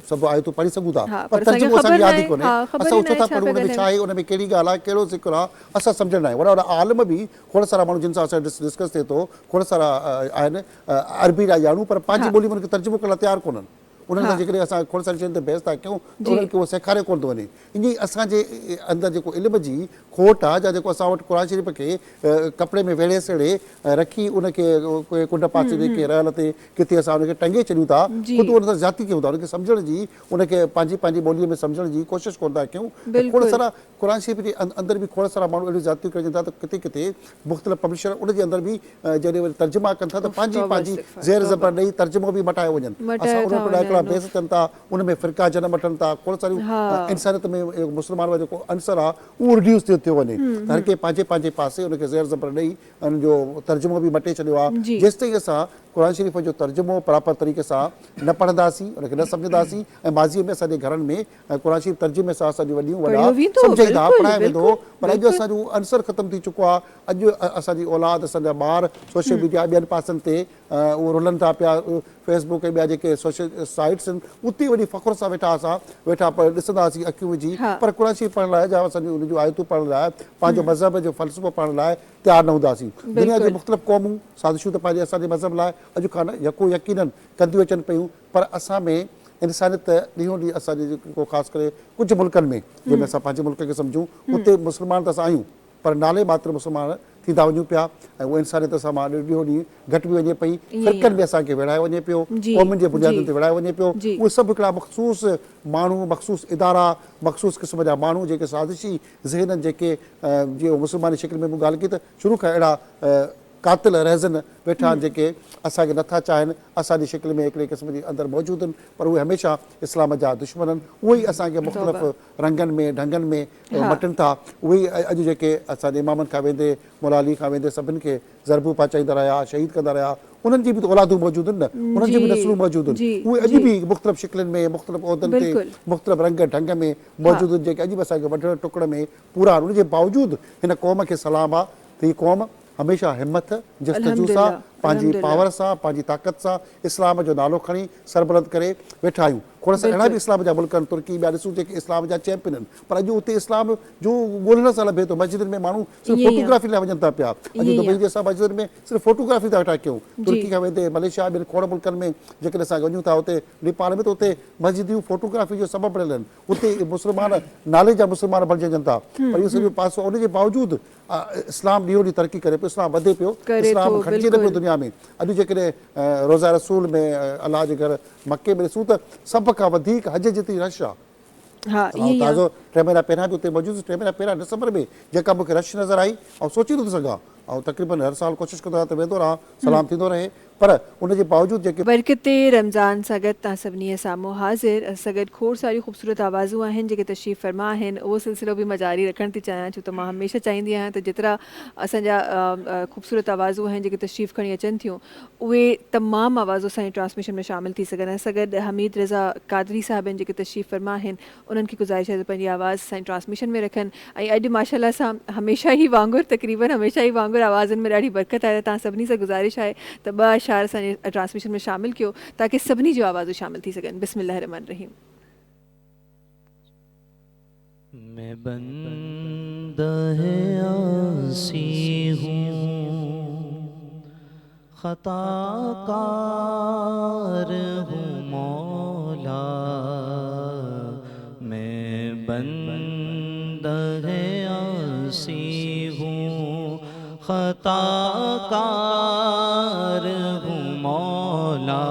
सभु आयतूं पढ़ी सघूं था, पर तर्जुमो असांखे यादि ई कोन्हे। असां छो था पढ़ूं, उन में छा आहे, उन में कहिड़ी ॻाल्हि आहे, कहिड़ो ज़िक्र आहे, असां सम्झंदा आहियूं। वॾा वॾा आलिम बि खोड़ सारा माण्हू जिन सां असां डिस्कस थिए थो, खोड़ सारा आहिनि अरबी जा ॼाणूं, पर पंहिंजी ॿोली में उनखे तर्जुमो करण लाइ तयारु कोन्हनि। उन्हनि सां जेकॾहिं असां खोड़ सारी शयुनि ते बहस था कयूं त उन्हनि खे उहो सेखारे कोन थो वञे। ईअं ई असांजे अंदरि जेको इल्म जी खोट आहे, या जेको असां वटि क़ुर शरीफ़ खे कपिड़े में वेड़े सेड़े रखी उनखे कोई कुंड पासे जेके रहल ते किथे असां उनखे टंगे छॾियूं था, ख़ुदि उन सां ज़्यादती कयूं था, उनखे सम्झण जी, उनखे पंहिंजी ॿोलीअ में सम्झण जी कोशिशि कोन था कयूं। खोड़ सारा क़ुर शरीफ़ जे अंदरि बि खोड़ सारा माण्हू अहिड़ियूं ज़्यादतियूं कनि था त किथे किथे मुख़्तलिफ़ पब्लिशर उनजे अंदरि बि जॾहिं वरी तर्जुमा कनि था त पंहिंजी ज़ेर ज़बर ॾेई तर्जुमो बि मटाए वञनि। असां उन बहस कनि था, उन में फ़िरका जनम वठनि था, खोड़ सारियूं इंसानियत में मुस्लमान जो जेको अंसर आहे उहो रिड्यूस थियो वञे, त हर कंहिं पंहिंजे पासे उनखे ज़ेर ज़बर ॾेई उनजो तर्जुमो बि मटे छॾियो आहे। जेसि ताईं असां क़ुर शरीफ़ जो तर्जुमो बराबरि तरीक़े सां न पढ़ंदासीं, उनखे न सम्झंदासीं, ऐं माज़ीअ में असांजे घरनि में क़ुर शरीफ़ तर्जुमे सां असांजूं वॾियूं वॾा सम्झाईंदा, पढ़ायो वेंदो, पर अॼु असांजो अंसर ख़तमु थी चुको आहे। अॼु असांजी औलाद, असांजा ॿार सोशल मीडिया ॿियनि पासनि ते उहो रुलनि था पिया, फेसबुक ऐं ॿिया जेके सोशल साइट्स आहिनि उते वॾी फ़ख़ुर सां वेठा ॾिसंदासीं अखियूं विझी, पर क़ुर शरीफ़ पढ़ण लाइ या असांजी उन जूं आयतूं पढ़ण लाइ, पंहिंजो मज़हब जो फ़लसफ़ो पढ़ण लाइ तयारु न हूंदासीं। दुनिया जी मुख़्तलिफ़ क़ौमूं साज़िशूं त पंहिंजे असांजे मज़हब लाइ अॼु खां यकीननि कंदियूं अचनि पियूं, पर असां में इंसानियत ॾींहों ॾींहुं असांजे जेको ख़ासि करे कुझु मुल्कनि में, जंहिंमें असां पंहिंजे मुल्क खे सम्झूं, उते मुस्लमान त असां आहियूं, पर नाले मात्र मुस्लमान थींदा वञूं पिया, ऐं उहा इंसानियत सां मां ॾींहों ॾींहुं घटि बि वञे पई, फ़िरकनि में असांखे विड़हाए वञे पियो, क़ौमुनि जे बुनियादुनि ते विड़हाए वञे पियो। उहे सभु हिकिड़ा मख़सूस माण्हू, मख़सूस इदारा, मख़सूस क़िस्म जा माण्हू जेके साज़िशी ज़हननि, जेके जीअं मुस्लमानी शिकिल में मूं ॻाल्हि कई त शुरू खां अहिड़ा कातिल रहज़न वेठा आहिनि जेके असांखे नथा चाहिनि, असांजी शिकिल में हिकिड़े क़िस्म जी अंदरि मौजूदु आहिनि, पर उहे हमेशह इस्लाम जा दुश्मन आहिनि। उहे ई असांखे मुख़्तलिफ़ रंगनि में ढंगनि में मटनि था। उहे ई अॼु जेके असांजे इमामनि खां वेंदे, मौला अली खां वेंदे सभिनि खे ज़रबूं पहुचाईंदा रहिया, शहीद कंदा रहिया, उन्हनि जी बि त औलादूं मौजूदु आहिनि न, उन्हनि जी बि नसलूं मौजूदु आहिनि। उहे अॼु बि मुख़्तलिफ़ शिकिलनि में, मुख़्तलिफ़ उहिदनि ते, मुख़्तलिफ़ रंग ढंग में मौजूदु आहिनि, जेके अॼु बि असांखे वॾे टुकड़ में पूरा आहिनि। उनजे बावजूदि हिन क़ौम खे सलाम आहे त हीअ क़ौम हमेशह हिमत, जस्तजू सां, पंहिंजी पावर सां, पंहिंजी ताक़त सां इस्लाम जो नालो खणी सरबलंद करे वेठा आहियूं। खोड़ सां अहिड़ा बि इस्लाम जा मुल्क आहिनि, तुर्की ॿिया ॾिसूं जेके इस्लाम जा चैंपियन आहिनि, पर अॼु उते इस्लाम जो ॻोल्हण सां लभे थो। मस्जिदनि में माण्हू सिर्फ़ु फोटोग्राफी लाइ वञनि था पिया। अॼु दुबई जे असां मस्जिदनि में सिर्फ़ु फोटोग्राफी था वेठा कयूं। तुर्की खां वेंदे मलेशिया, ॿियनि खोड़ मुल्कनि में जेकॾहिं असां वञूं था, उते नेपाल में, त उते मस्जिदियूं फोटोग्राफी जो सबबु बणियल आहिनि। उते मुस्लमान नाले जा मुस्लमान बणिजनि था, पर इहो सॼो पासो उनजे बावजूदि इस्लाम ॾींहों ॾींहुं तरक़ी करे पियो, इस्लाम वधे पियो, इस्लाम घटिजे न पियो दुनिया में। अॼु जेकॾहिं रोज़ा रसूल में, अलाह जे घर मके में ॾिसूं त सभ खां वधीक हज जेतिरी रश आहे। ताज़ो 3 महीना पहिरियां बि उते मौजूदु, 3 महीना पहिरियां डिसंबर में जेका मूंखे रश नज़र आई, ऐं सोचे नथो सघां, ऐं तक़रीबन हर साल कोशिशि कंदो आहियां त वेंदो रहां, सलाम थींदो रहे, पर उनजे बावजूदि जेके बरकत रमज़ान सां गॾु तव्हां सभिनी साम्हूं हाज़िर, असां गॾु खोड़ सारियूं ख़ूबसूरत आवाज़ूं आहिनि जेके तशरीफ़ फरमा आहिनि। उहो सिलसिलो बि मां जारी रखणु थी चाहियां, छो त मां हमेशह चाहींदी आहियां त जेतिरा असांजा ख़ूबसूरत आवाज़ूं आहिनि जेके तशरीफ़ खणी अचनि थियूं, उहे तमामु आवाज़ूं असांजी ट्रांसमिशन में शामिलु थी सघनि। असां गॾु हमीद रज़ा कादरी साहिब आहिनि जेके तशरीफ़ फरमा आहिनि, उन्हनि खे गुज़ारिश आहे त पंहिंजी आवाज़ असांजी ट्रांसमिशन में रखनि। ऐं अॼु माशाअल्लाह सां हमेशह ई वांगुरु, तक़रीबन हमेशह ई वांगुरु आवाज़नि में ॾाढी बरकत आहे। तव्हां सभिनी सां गुज़ारिश आहे त 2 अशार असांजे ट्रांसमिशन में शामिल कयो ताकि सभिनी जो आवाज़ूं शामिल थी सघनि। बिस्मिल्लाह रहमान रहीम। मैं बंदा है आसी हूँ, खताकार हूँ मौला, मैं بندہ عاصی ہوں خطا کار ہوں مولا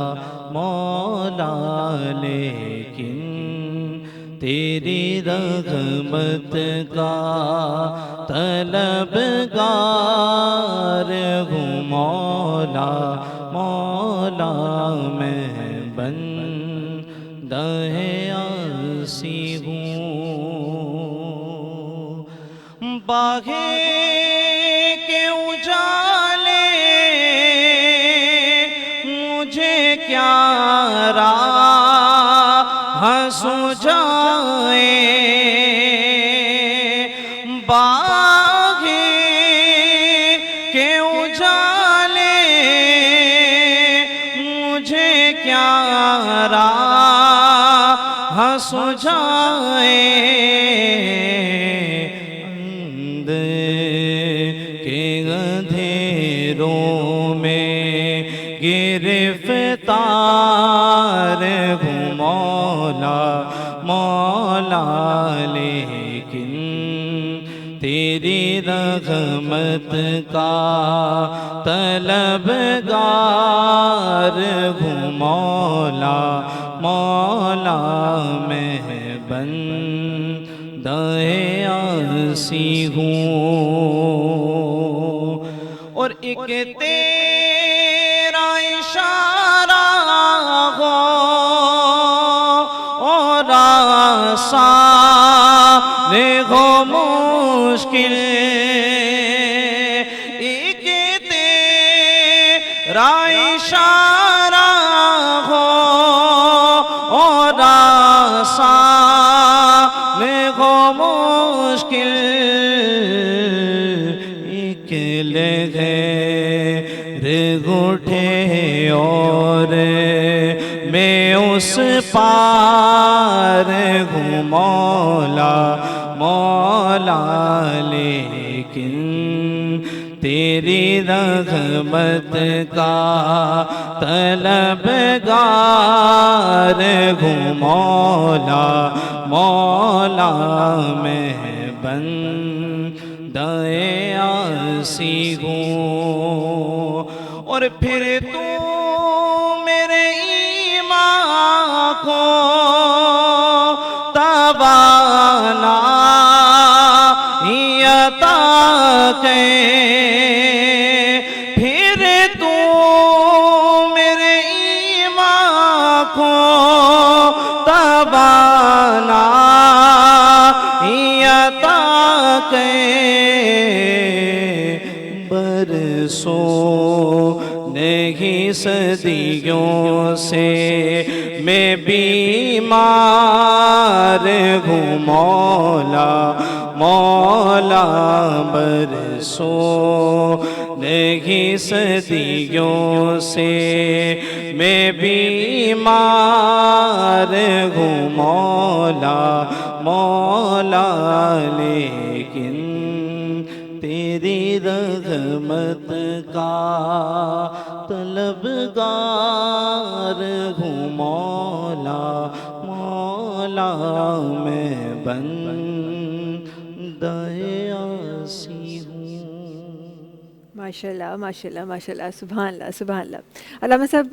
مولا، لیکن تیری رحمت کا طلبگار ہوں مولا مولا، میں بندہ عاصی ہوں۔ باغے کے اجالے مجھے کیا راہ سجائے، باغے کے اجالے مجھے کیا راہ سجائے، کے اندھیروں میں گرفتار ہوں مولا مولا، لیکن تیری رحمت کا طلبگار ہوں مولا مولا، میں بندہ عاصی ہوں۔ اور ایک تیرا اشارہ ہو اور آسان ہو مشکل، ایک تیرا اشارہ ہو اور آسان ہو مشکل، ایک لہر اٹھے اور میں اس پار ہوں مولا مولا، لیکن تیری رحمت کا طلبگار ہوں مولا مولا، میں بندہ عاصی ہوں۔ اور پھر تو میرے ایمان کو توانائی عطا کرے، پھر تو میرے ایمان کو توانائی عطا کرے، برسوں نہیں صدیوں سے میں بیمار ہوں مولا مولا، برسوں نہیں صدیوں سے میں بیمار ہوں مولا مولا، لیکن تیری رحمت کا طلبگار ہوں مولا مولا، میں بندہ عاصی ہوں۔ ماشاءاللہ ماشاءاللہ ماشاءاللہ، سبحان اللہ سبحان اللہ۔ علامہ صاحب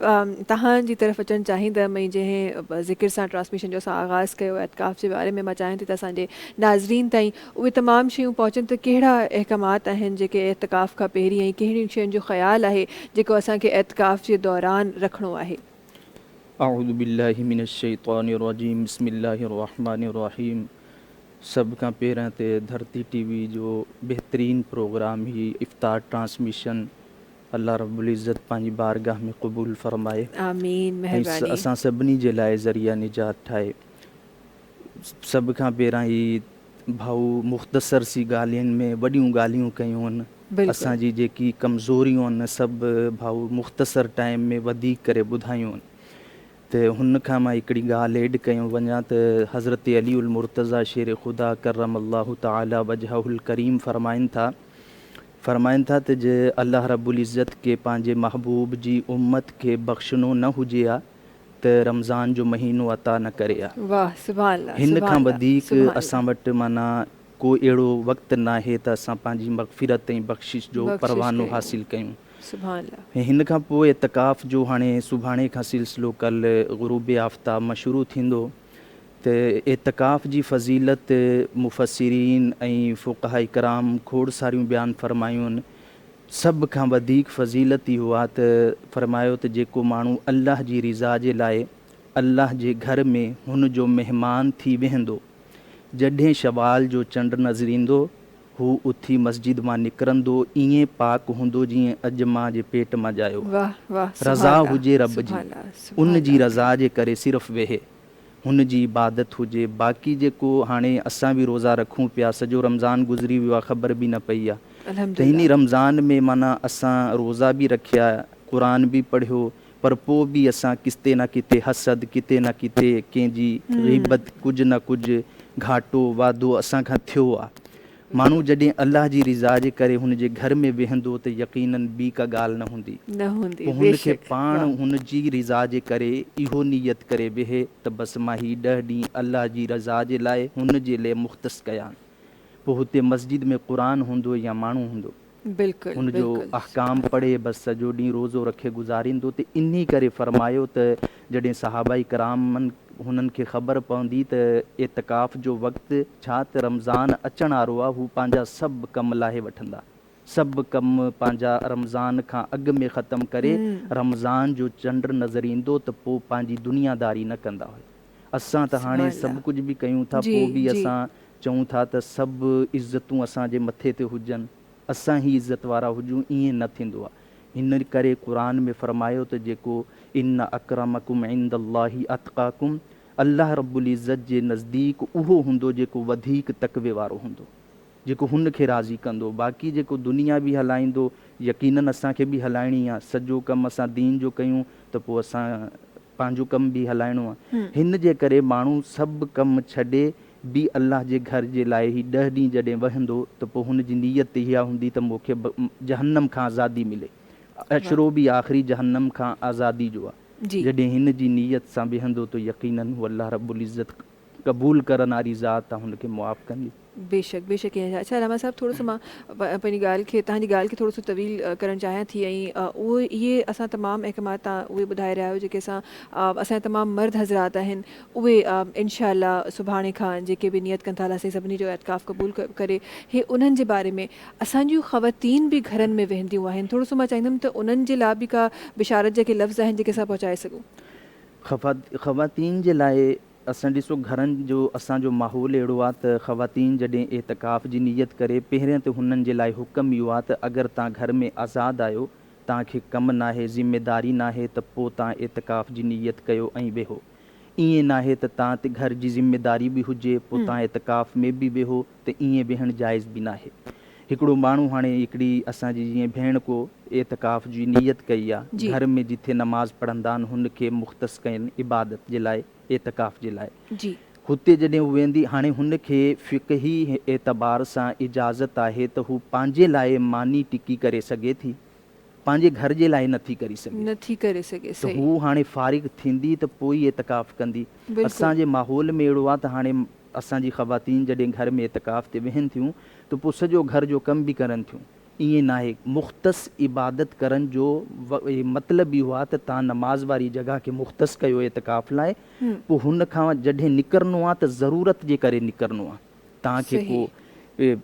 تہاں جی طرف اچن چاہیں تا میں جہیں ذکر سان ٹرانسمیشن جو سا آغاز کयो اعتکاف کے بارے میں چاہیں تھی تسانجے ناظرین تائیں وہ تمام شیوں پہنچن تو کہڑا احکامات ہیں جے کہ اعتکاف کا پہری ہیں، کہڑی شیوں جو خیال ہے جے کو اساں کے اعتکاف کے دوران رکھنو ہے؟ اعوذ باللہ من الشیطان الرجیم، بسم اللہ الرحمن الرحیم۔ سب کا پیراں تے دھرتی ٹی وی جو بہترین پروگرام ہی افطار ٹرانسمیشن اللہ رب العزت پانچی بارگاہ میں قبول فرمائے، آمین، مہربانی۔ اساں سبنی جے لائے ذریعہ نجات ٹھائے۔ سب کا پیراں ہی بھاؤ مختصر سی گالین میں وڈیوں گالیوں کیوں اساں جی جیکی کمزوریوں سب بھاؤ مختصر ٹائم میں ودیک کرے بدھائیوں، تے ہن کھا ماں ہکڑی گال ایڈ کیوں ونجا تے حضرت علی المرتضیٰ شیر خدا کرم اللہ تعالی وجہہ الکریم فرمائن تھا تے جے اللہ رب العزت کے پانجے محبوب جی امت کے بخشنو نہ ہوجیا त रमज़ान जो महीनो अता न करे आहे। वाह सुभान अल्लाह, हिन सुभान खां अल्लाह, वधीक सुभान अल्लाह। असां वटि माना को अहिड़ो वक़्तु नाहे त असां पंहिंजी मग़फ़िरत ऐं बख़्शिश जो बख़्शिश परवानो कयूं। हासिलु कयूं। सुभान अल्लाह। ऐं हिन खां पोइ इतिकाफ़ जो हाणे सुभाणे खां सिलसिलो कल्ह ग़ुरूब आफ़्ताब मां शुरू थींदो। त इतिकाफ़ जी फ़ज़ीलत मुफ़स्सिरीन ऐं फ़ुक़हा इकराम खोड़ सारियूं बयानु फ़रमायूं आहिनि। सभ खां वधीक फ़ज़ीलत इहो आहे त फ़रमायो त जेको माण्हू अल्लाह जी रिज़ा जे लाइ अल्लाह जे घर में हुन जो महिमान थी वेहंदो, जॾहिं शवाल जो चंडु नज़र ईंदो हू उथी मस्जिद मां निकिरंदो ईअं पाक हूंदो जीअं अॼु मां जे पेट मां ॼायो। वाह वाह, रज़ा सुभान अल्लाह, हुजे रब जी, सुभान अल्लाह, सुभान उन जी अल्लाह। रज़ा जे करे सिर्फ़ु वेहे, हुन जी इबादत हुजे। बाक़ी जेको हाणे असां बि रोज़ा रखूं पिया, सॼो रमज़ान गुज़री वियो आहे, ख़बर बि न पई आहे। त हिन अल्हम्दुलिल्लाह। रमज़ान में माना असां रोज़ा बि रखिया, क़ुरान बि पढ़ियो, पर पोइ बि असां किथे न किथे हसद, किथे न किथे कंहिंजी ग़ीबत, कुझु न कुझु घाटो वाधो असां खां थियो आहे। माण्हू जॾहिं अल्लाह जी रिज़ा जे करे हुन जे घर में वेहंदो त यकीनन ॿी का ॻाल्हि न हूंदी। न हूंदी, पोइ हुनखे बेशक, पाण वाह। हुन जी रिज़ा जे करे इहो नियत करे वेहे त बसि मां ही 10 ॾींहं अल्लाह जी रज़ा जे लाइ हुन जे लाइ मुख़्तस कया। पोइ हुते मस्जिद में क़ुरान हूंदो या माण्हू हूंदो, बिल्कुलु हुन जो बिल्कुलु, अहकाम पढ़े बसि सॼो ॾींहुं रोज़ो रखे गुज़ारींदो। त इन करे फ़रमायो त जॾहिं सहाबा इकरामनि हुननि खे ख़बर पवंदी त इतिकाफ़ जो वक़्तु छा त रमज़ान अचण वारो आहे, हू पंहिंजा सभु कम लाहे वठंदा, सभु कम पंहिंजा रमज़ान खां अॻु में ख़तमु करे रमज़ान जो चंड नज़र ईंदो त पोइ पंहिंजी दुनियादारी न कंदा हुआ। असां त हाणे सभु कुझु बि कयूं था, जी, पोइ बि जी। असां चऊं था त सभु इज़तूं असांजे मथे ते हुजनि, असां ई इज़त वारा हुजूं, ईअं न थींदो आहे। हिन करे क़ुरान में फ़रमायो त जेको इन अकरमकुम इंदल्लाहि अतक़ाकुम, अल्लाह रब्बुल इज़्ज़त जे नज़दीक उहो हूंदो जेको वधीक तक़वे वारो हूंदो, जेको हुन खे राज़ी कंदो। बाक़ी जेको दुनिया बि हलाईंदो, यकीनन असांखे बि हलाइणी आहे। सॼो कमु असां दीन जो कयूं त पोइ असां पंहिंजो कमु बि हलाइणो आहे। हिन जे करे माण्हू सभु कमु छॾे बि अल्लाह जे घर जे लाइ ई 10 ॾींहं जॾहिं वहंदो त पोइ हुन जी नीयत इहा हूंदी त मूंखे जहन्नम खां आज़ादी मिले। अशरो बि आख़िरी जहन्नम खां आज़ादी जो आहे। जी। जॾहिं हिन जी नीयत सां वेहंदो त यकीनन हू अल्लाह रब्बुल इज़्ज़त क़बूल करण वारी ज़ात आहे, हुनखे मुआफ़ कंदी। बेशक बेशक ईअं। अच्छा अलामा साहब, थोरो सो मां पंहिंजी ॻाल्हि खे, तव्हांजी ॻाल्हि खे थोरो सो तवील करणु चाहियां थी। ऐं उहे इहे असां तमामु अहकामात तव्हां उहे ॿुधाए रहिया आहियो जेके असांजा तमामु मर्द हज़रात आहिनि, उहे इंशाअल्लाह सुभाणे खां जेके बि नियत कनि था अलाह सभिनी जो एतिकाफ़ क़बूल करे, हे उन्हनि जे बारे में असांजियूं ख़वातीन बि घरनि में वेहंदियूं आहिनि, थोरो सो मां चाहींदमि त उन्हनि जे लाइ बि का बिशारत जेके लफ़्ज़ आहिनि जेके असां पहुचाए सघूं। ख़वातीन जे लाइ असां ॾिसो घरनि जो असांजो माहौल अहिड़ो आहे त ख़वातीन जॾहिं एतिकाफ़ जी नियत करे, पहिरियों त हुननि जे लाइ हुकम इहो आहे त अगरि तव्हां घर में आज़ादु आहियो, तव्हांखे कमु नाहे, ज़िमेदारी नाहे, त पोइ तव्हां एतिकाफ़ जी नियत कयो ऐं वेहो। ईअं नाहे त तव्हां ते घर जी ज़िमेदारी बि हुजे पोइ तव्हां एतिकाफ़ में बि वेहो, त ईअं वेहणु जाइज़ बि नाहे। हिकिड़ो माण्हू हाणे हिकिड़ी असांजी जीअं भेण को एतिकाफ़ जी नियत कई आहे, घर में जिथे नमाज़ पढ़ंदा आहिनि हुनखे मुख़्तस कनि इबादत जे लाइ, एतिकाफ़ जे लाइ। जी। हुते जॾहिं हू वेंदी, हाणे हुनखे फ़िक़ही एतबार सां इजाज़त आहे त हू पंहिंजे लाइ मानी टिकी करे सघे थी, पंहिंजे घर जे लाइ नथी करे सघे। त हू हाणे फ़ारिग़ थींदी त पोइ ई एतिकाफ़ कंदी। असांजे माहौल में अहिड़ो आहे त हाणे असांजी ख़वातीन जॾहिं घर में एतिकाफ़ ते वेहनि थियूं त पोइ सॼो घर जो कमु बि करनि थियूं। ईअं नाहे, मुख़्तस इबादत करण जो मतिलबु इहो आहे त तव्हां नमाज़ वारी जॻह खे मुख़्तस कयो एतिकाफ़ लाइ, पोइ हुन खां जॾहिं निकिरणो आहे त ज़रूरत जे करे निकिरणो आहे। तव्हांखे को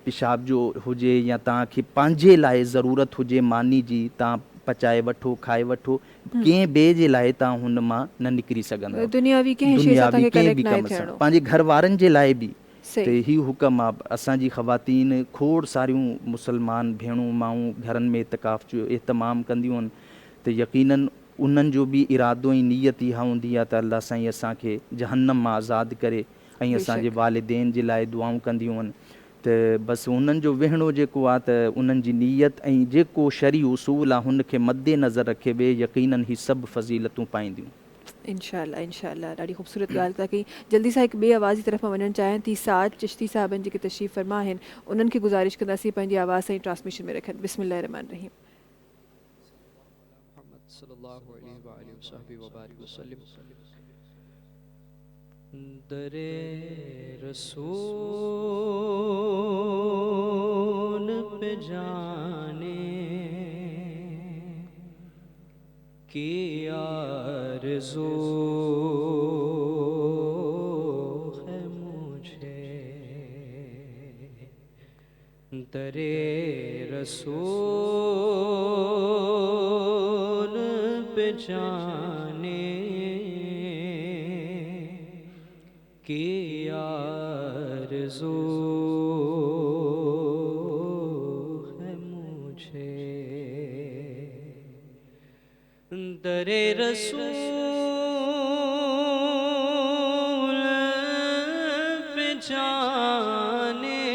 पेशाब जो हुजे या तव्हांखे पंहिंजे लाइ ज़रूरत हुजे मानी जी, तव्हां पचाए वठो, खाए वठो, कंहिं ॿिए जे लाइ तव्हां हुन मां न निकिरी सघंदव, दुनियावी कंहिं बि कम सां, पंहिंजे घर वारनि जे लाइ बि। त हीउ हुकम आहे। असांजी ख़वातीन खोड़ सारियूं मुसलमान भेणूं माऊं घरनि में एतिकाफ़ जो एहतमाम कंदियूं आहिनि, त यकीनन उन्हनि जो बि इरादो ऐं नियत इहा हूंदी आहे त अल्लाह साईं असांखे जहन्नम मां आज़ादु करे, ऐं असांजे वालिदैन जे लाइ दुआऊं कंदियूं आहिनि। त बसि उन्हनि जो वेहणो जेको आहे त उन्हनि जी नियत ऐं जेको शरई उसूल आहे हुनखे मद्दे नज़र रखे ॿिए यकीनन ही सभु फ़ज़ीलतूं पाईंदियूं। इंशाअल्लाह इंशाअल्लाह। ॾाढी ख़ूबसूरत ॻाल्हि था कई। जल्दी सां हिकु ॿिए आवाज़ जी तरफ़ वञणु चाहियां थी। साद चिश्ती साहिबनि जेके तशरीफ़ फरमा आहिनि, उन्हनि खे गुज़ारिश कंदासीं पंहिंजी आवाज़ सां ट्रांसमिशन में रखनि। बिस्मिल्लाह रहमान रहीम। صلی اللہ علیہ وآلہ وصحبہ وبارک وسلم. در رسول پہ جانے کی آرزو ہے مجھے. در رسول پہ جانے کی آرزو ہے مجھے. در رسول پہ جانے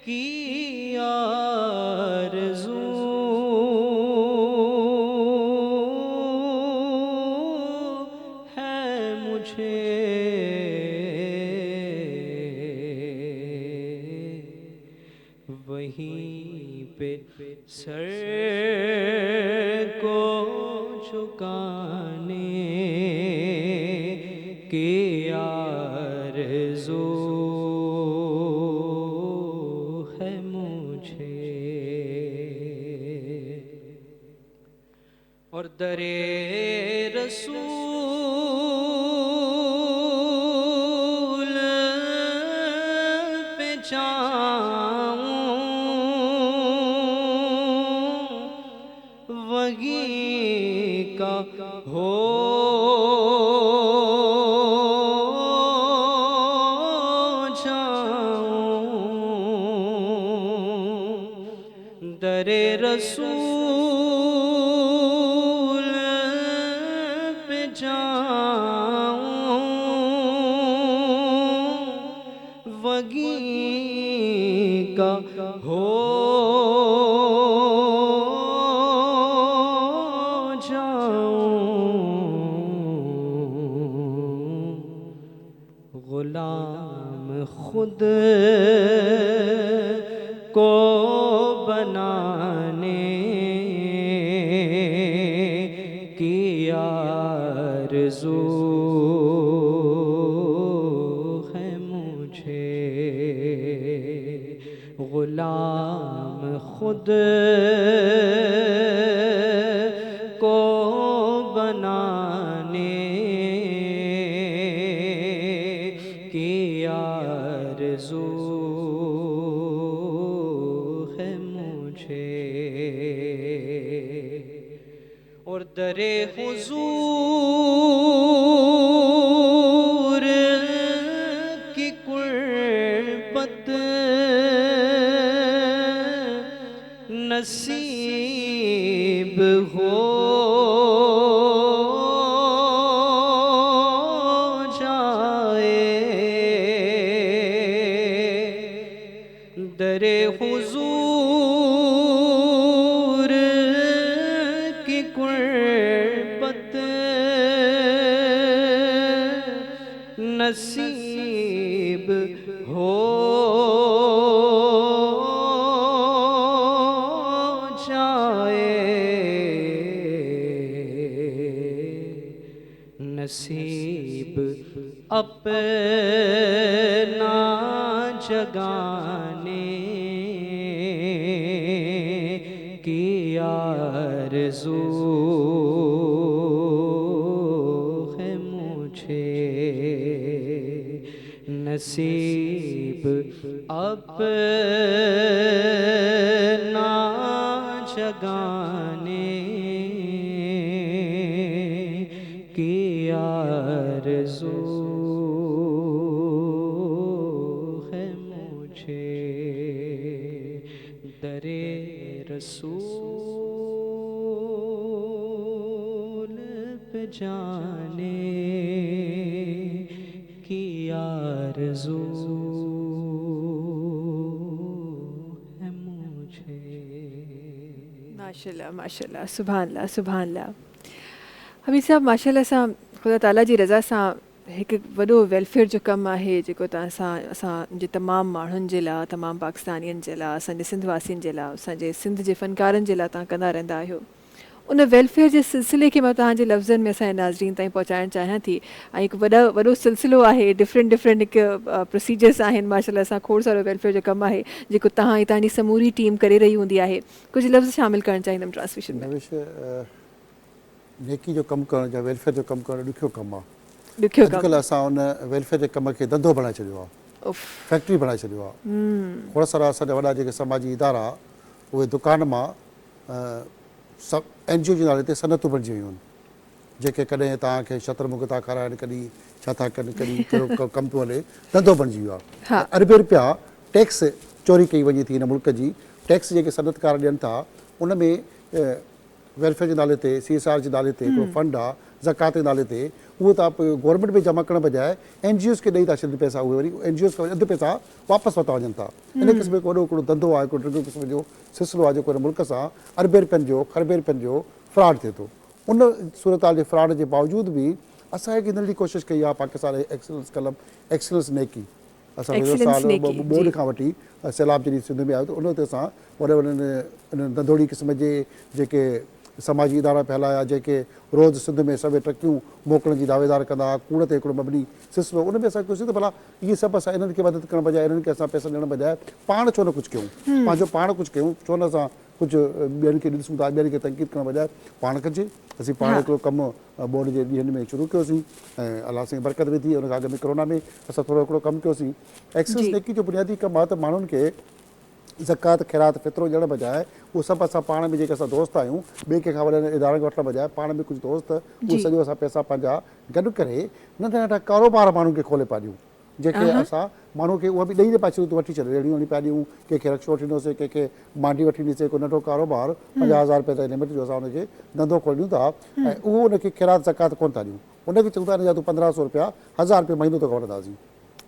کی آرزو ہے مجھے. وہیں پہ سر کو جھکانے کی آرزو ہے مجھے. اور در رسول پہ جاؤں وہیں کا ہو جاؤں. در رسول پہ جاؤں وہیں کا ہو غلام خود کو بنانے کی آرزو ہے مجھے. غلام خود کو بنانے کی آرزو ہے مجھے. اور در حضور کی قربت نصیب ہو در حضور کی قربت نصیب ہو جائے. نصیب اپنا جگانے کی آرزو ہے مجھے. نصیب اپنا جگانے کی آرزو ہے مجھے. در رسول پہ جانے کی آرزو ہے مجھے. ماشاءاللہ ماشاءاللہ سبحان اللہ سبحان اللہ. حمید صاحب ماشاءاللہ سا خدا تعالیٰ جی رضا سا हिकु वॾो वेलफेयर जो कमु आहे जेको असांजे तमामु माण्हुनि जे लाइ, तमामु पाकिस्तानियुनि जे लाइ, असांजे सिंध वासियुनि जे लाइ, असांजे सिंध जे फ़नकारनि जे लाइ तव्हां कंदा रहंदा आहियो। उन वेलफेयर जे सिलसिले खे मां तव्हांजे लफ़्ज़नि में असांजे नाज़रीन ताईं पहुचाइणु चाहियां थी। ऐं हिकु वॾो सिलसिलो आहे, डिफरेंट हिकु प्रोसीजर्स आहिनि माशाल्लाह सां, खोड़ सारो वेलफेयर जो कमु आहे जेको तव्हां ऐं तव्हांजी समूरी टीम करे रही हूंदी आहे। कुझु लफ़्ज़ शामिलु करणु चाहींदमि ट्रांसलेशन में। नेकी जो कमु करण या वेलफेयर जो कमु करणु ॾुखियो कमु आहे। ॾुखियो अॼुकल्ह असां उन वेलफेयर जे कम खे धंधो बणाए छॾियो आहे, फैक्ट्री बणाए छॾियो आहे। खोड़ सारा असांजा वॾा जेके समाजी इदारा उहे दुकान मां सभु NGO जे नाले ते सनतूं बणिजी वियूं आहिनि, जेके कॾहिं तव्हांखे शतरमुख था खाराइनि, कॾहिं छा था कनि, कॾहिं कहिड़ो कमु थो हले, धंधो बणिजी वियो आहे। अरबे रुपया टैक्स चोरी कई वञे थी हिन मुल्क जी। टैक्स जेके सनतकार ॾियनि था उन में वेलफेयर जे नाले ते, CSR जे नाले ते हिकिड़ो फंड आहे, ज़कात जे नाले ते, उहो तव्हां गवर्नमेंट में जमा करण बजाए NGOs खे ॾेई था छॾनि पैसा। उहे वरी NGOs खां अधु पैसा वापसि वरिता वञनि था। इन क़िस्म जो वॾो हिकिड़ो धंधो आहे, हिकिड़ो टियों क़िस्म जो सिलसिलो आहे जेको हिन मुल्क सां अरबे रुपयनि जो, खरबे रुपयनि जो फ्रॉड थिए थो। उन सूरत हाल जे फ्रॉड जे बावजूदि बि असांखे गिनण जी कोशिशि कई आहे पाकिस्तान एक्सीलेंस क्लब, एक्सीलेंस नेकी। असां साल ॿोॾि खां वठी सैलाब जॾहिं सिंध में आयो त उन ते असां वॾे वॾे धंधोड़ी क़िस्म जे जेके समाजी इदारा फैलाया, जेके रोज़ सिंध में सभु ट्रकियूं मोकिलण जी दावेदार कंदा हुआ, कूड़ ते हिकिड़ो मबनी सिलसिलो। उन में असां कुझु त भला इहे सभु असां इन्हनि खे मदद करण बजाए, इन्हनि खे असां पैसा ॾियण बजाए पाण छो न कुझु कयूं, पंहिंजो पाण कुझु कयूं, छो न असां कुझु ॿियनि खे ॾिसूं था, ॿियनि खे तनक़ीद करण बजाए पाण कजे। असीं पाण हिकिड़ो कमु बोर्ड जे ॾींहंनि में शुरू कयोसीं ऐं अलाह साईं बरकत विधी। उन खां अॻु में कोरोना में असां थोरो हिकिड़ो कमु कयोसीं। एक्सेस नेकी जो बुनियादी कमु आहे त माण्हुनि खे ज़कात, ख़ैरात, फितरो ॾियण बजाए उहो सभु असां पाण में जेके असां दोस्त आहियूं, ॿिए कंहिंखां वॾनि इदारनि खे वठण बजाए पाण में कुझु दोस्त उहे सॼो असां पैसा पंहिंजा गॾु करे नंढा नंढा कारोबार माण्हुनि खे खोले पिया ॾियूं, जेके असां माण्हू खे उहा बि ॾेई न पिया छॾियूं, वठी छॾे रेड़ियूं हणी पिया ॾियूं, कंहिंखे रक्शो वठी ॾींदोसीं, कंहिंखे मांडी वठी ॾींदीसीं, को नंढो कारोबार 50,000 रुपए ताईं लिमिट जो असां हुनखे धंधो खोले ॾियूं था ऐं उहो हुनखे ख़ैरात ज़कात कोन था ॾियूं। उनखे चऊं था हिन जा तूं 1500 रुपया, 1000 रुपया महीनो तोखां वठंदासीं,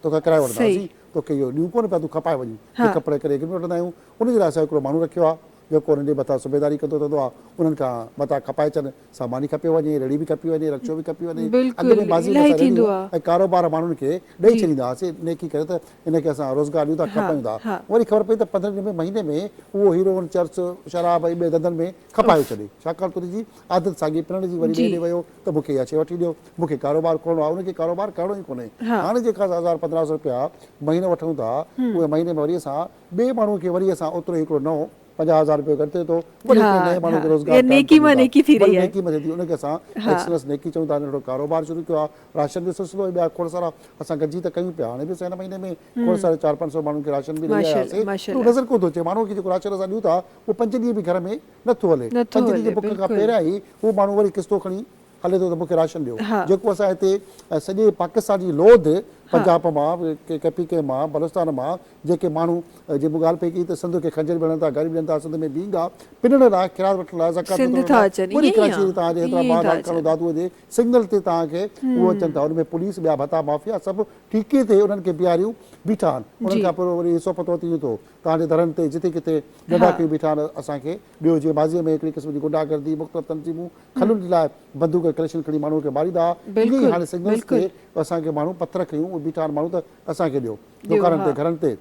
तोखां किरायो वठंदासीं, तोखे इहो ॾियूं कोन पिया, तूं खपाए वञी कपिड़े करे एग्रीमेंट वठंदा आहियूं। उनजे लाइ असां हिकिड़ो माण्हू रखियो आहे जेको उन्हनि जे मथां सूबेदारी कंदो रहंदो आहे। उन्हनि खां मथां खपाए अचनि, सामान ई खपे वञे, रेड़ी बि खपी वञे, रक्शो बि खपी वञे। अॻु में बाज़ी में ऐं कारोबार माण्हुनि खे ॾेई छॾींदा हुआसीं नेकी करे त हिनखे असां रोज़गार ॾियूं था, खपायूं था। वरी ख़बर पई त 15 में महीने में उहो हीरोइन, चर्च, शराब ऐं ॿिए धंधनि में खपायो छॾे, छाकाणि त उनजी आदत साॻी पिणण जी। वरी ॾे वियो त मूंखे इहा शइ वठी ॾियो, मूंखे कारोबार खोलणो आहे, उनखे कारोबार करिणो ई कोन्हे। हाणे जेका 1000-1500 रुपया महीनो वठूं था, उहे महीने में वरी असां ॿिए माण्हू खे वरी असां ओतिरो हिकिड़ो नओं 50,000 रुपयो घटि थिए थो, वरी नए माण्हू खे रोज़गार नेकी में थी रही आहे। उनखे असां एक्सीलेंस नेकी चऊं था। नंढो कारोबार शुरू कयो आहे, राशन जो सिलसिलो ॿिया खोड़ सारा असां गॾिजी त कयूं पिया। हाणे बि असां हिन महीने में खोड़ सारे 400-500 माण्हुनि खे राशन बि ॾेई आयासीं। नज़र कोन थो अचे माण्हू खे जेको राशन असां ॾियूं था उहो 5 ॾींहं बि घर में नथो हले। 5 ॾींहं जे बुक खां पहिरियां ई उहो माण्हू वरी किस्तो खणी हले थो त मूंखे राशन ॾियो। जेको असां हिते सॼे पाकिस्तान जी लोध पंजाब मां, KPK मां, बलोचिस्तान मां जेके माण्हू जे मूं ॻाल्हि पई कई त सिंध खे खंजर बि हणनि था, घर बि ॾियनि था, सिंध में बींगा पिनण लाइ, ख़ैरात वठण लाइ, ज़कात पूरी कराची तव्हांजे हैदराबाद, हलकानो दादूअ जे सिग्नल ते तव्हांखे उहो अचनि था। उनमें पुलिस, ॿिया भता माफ़िया सभु ठीके ते उन्हनि खे बीहारियूं बीठा आहिनि। उन्हनि खां पोइ वरी हिसो पतो थी थो तव्हांजे दरनि ते जिते किथे नंढा कयूं बीठा आहिनि असांखे। ॿियो जीअं माज़ीअ में हिकिड़ी क़िस्म जी गुंडागर्दी, मुख़्तलिफ़ तनज़ीमूं खलुनि जे लाइ बंदूक कलेक्शन खणी माण्हू खे मारींदा। ईअं ई हाणे सिग्नल्स ते असांखे माण्हू पथर खयूं बीठा आहिनि माण्हू त असांखे ॾियो। दुकाननि ते, घरनि ते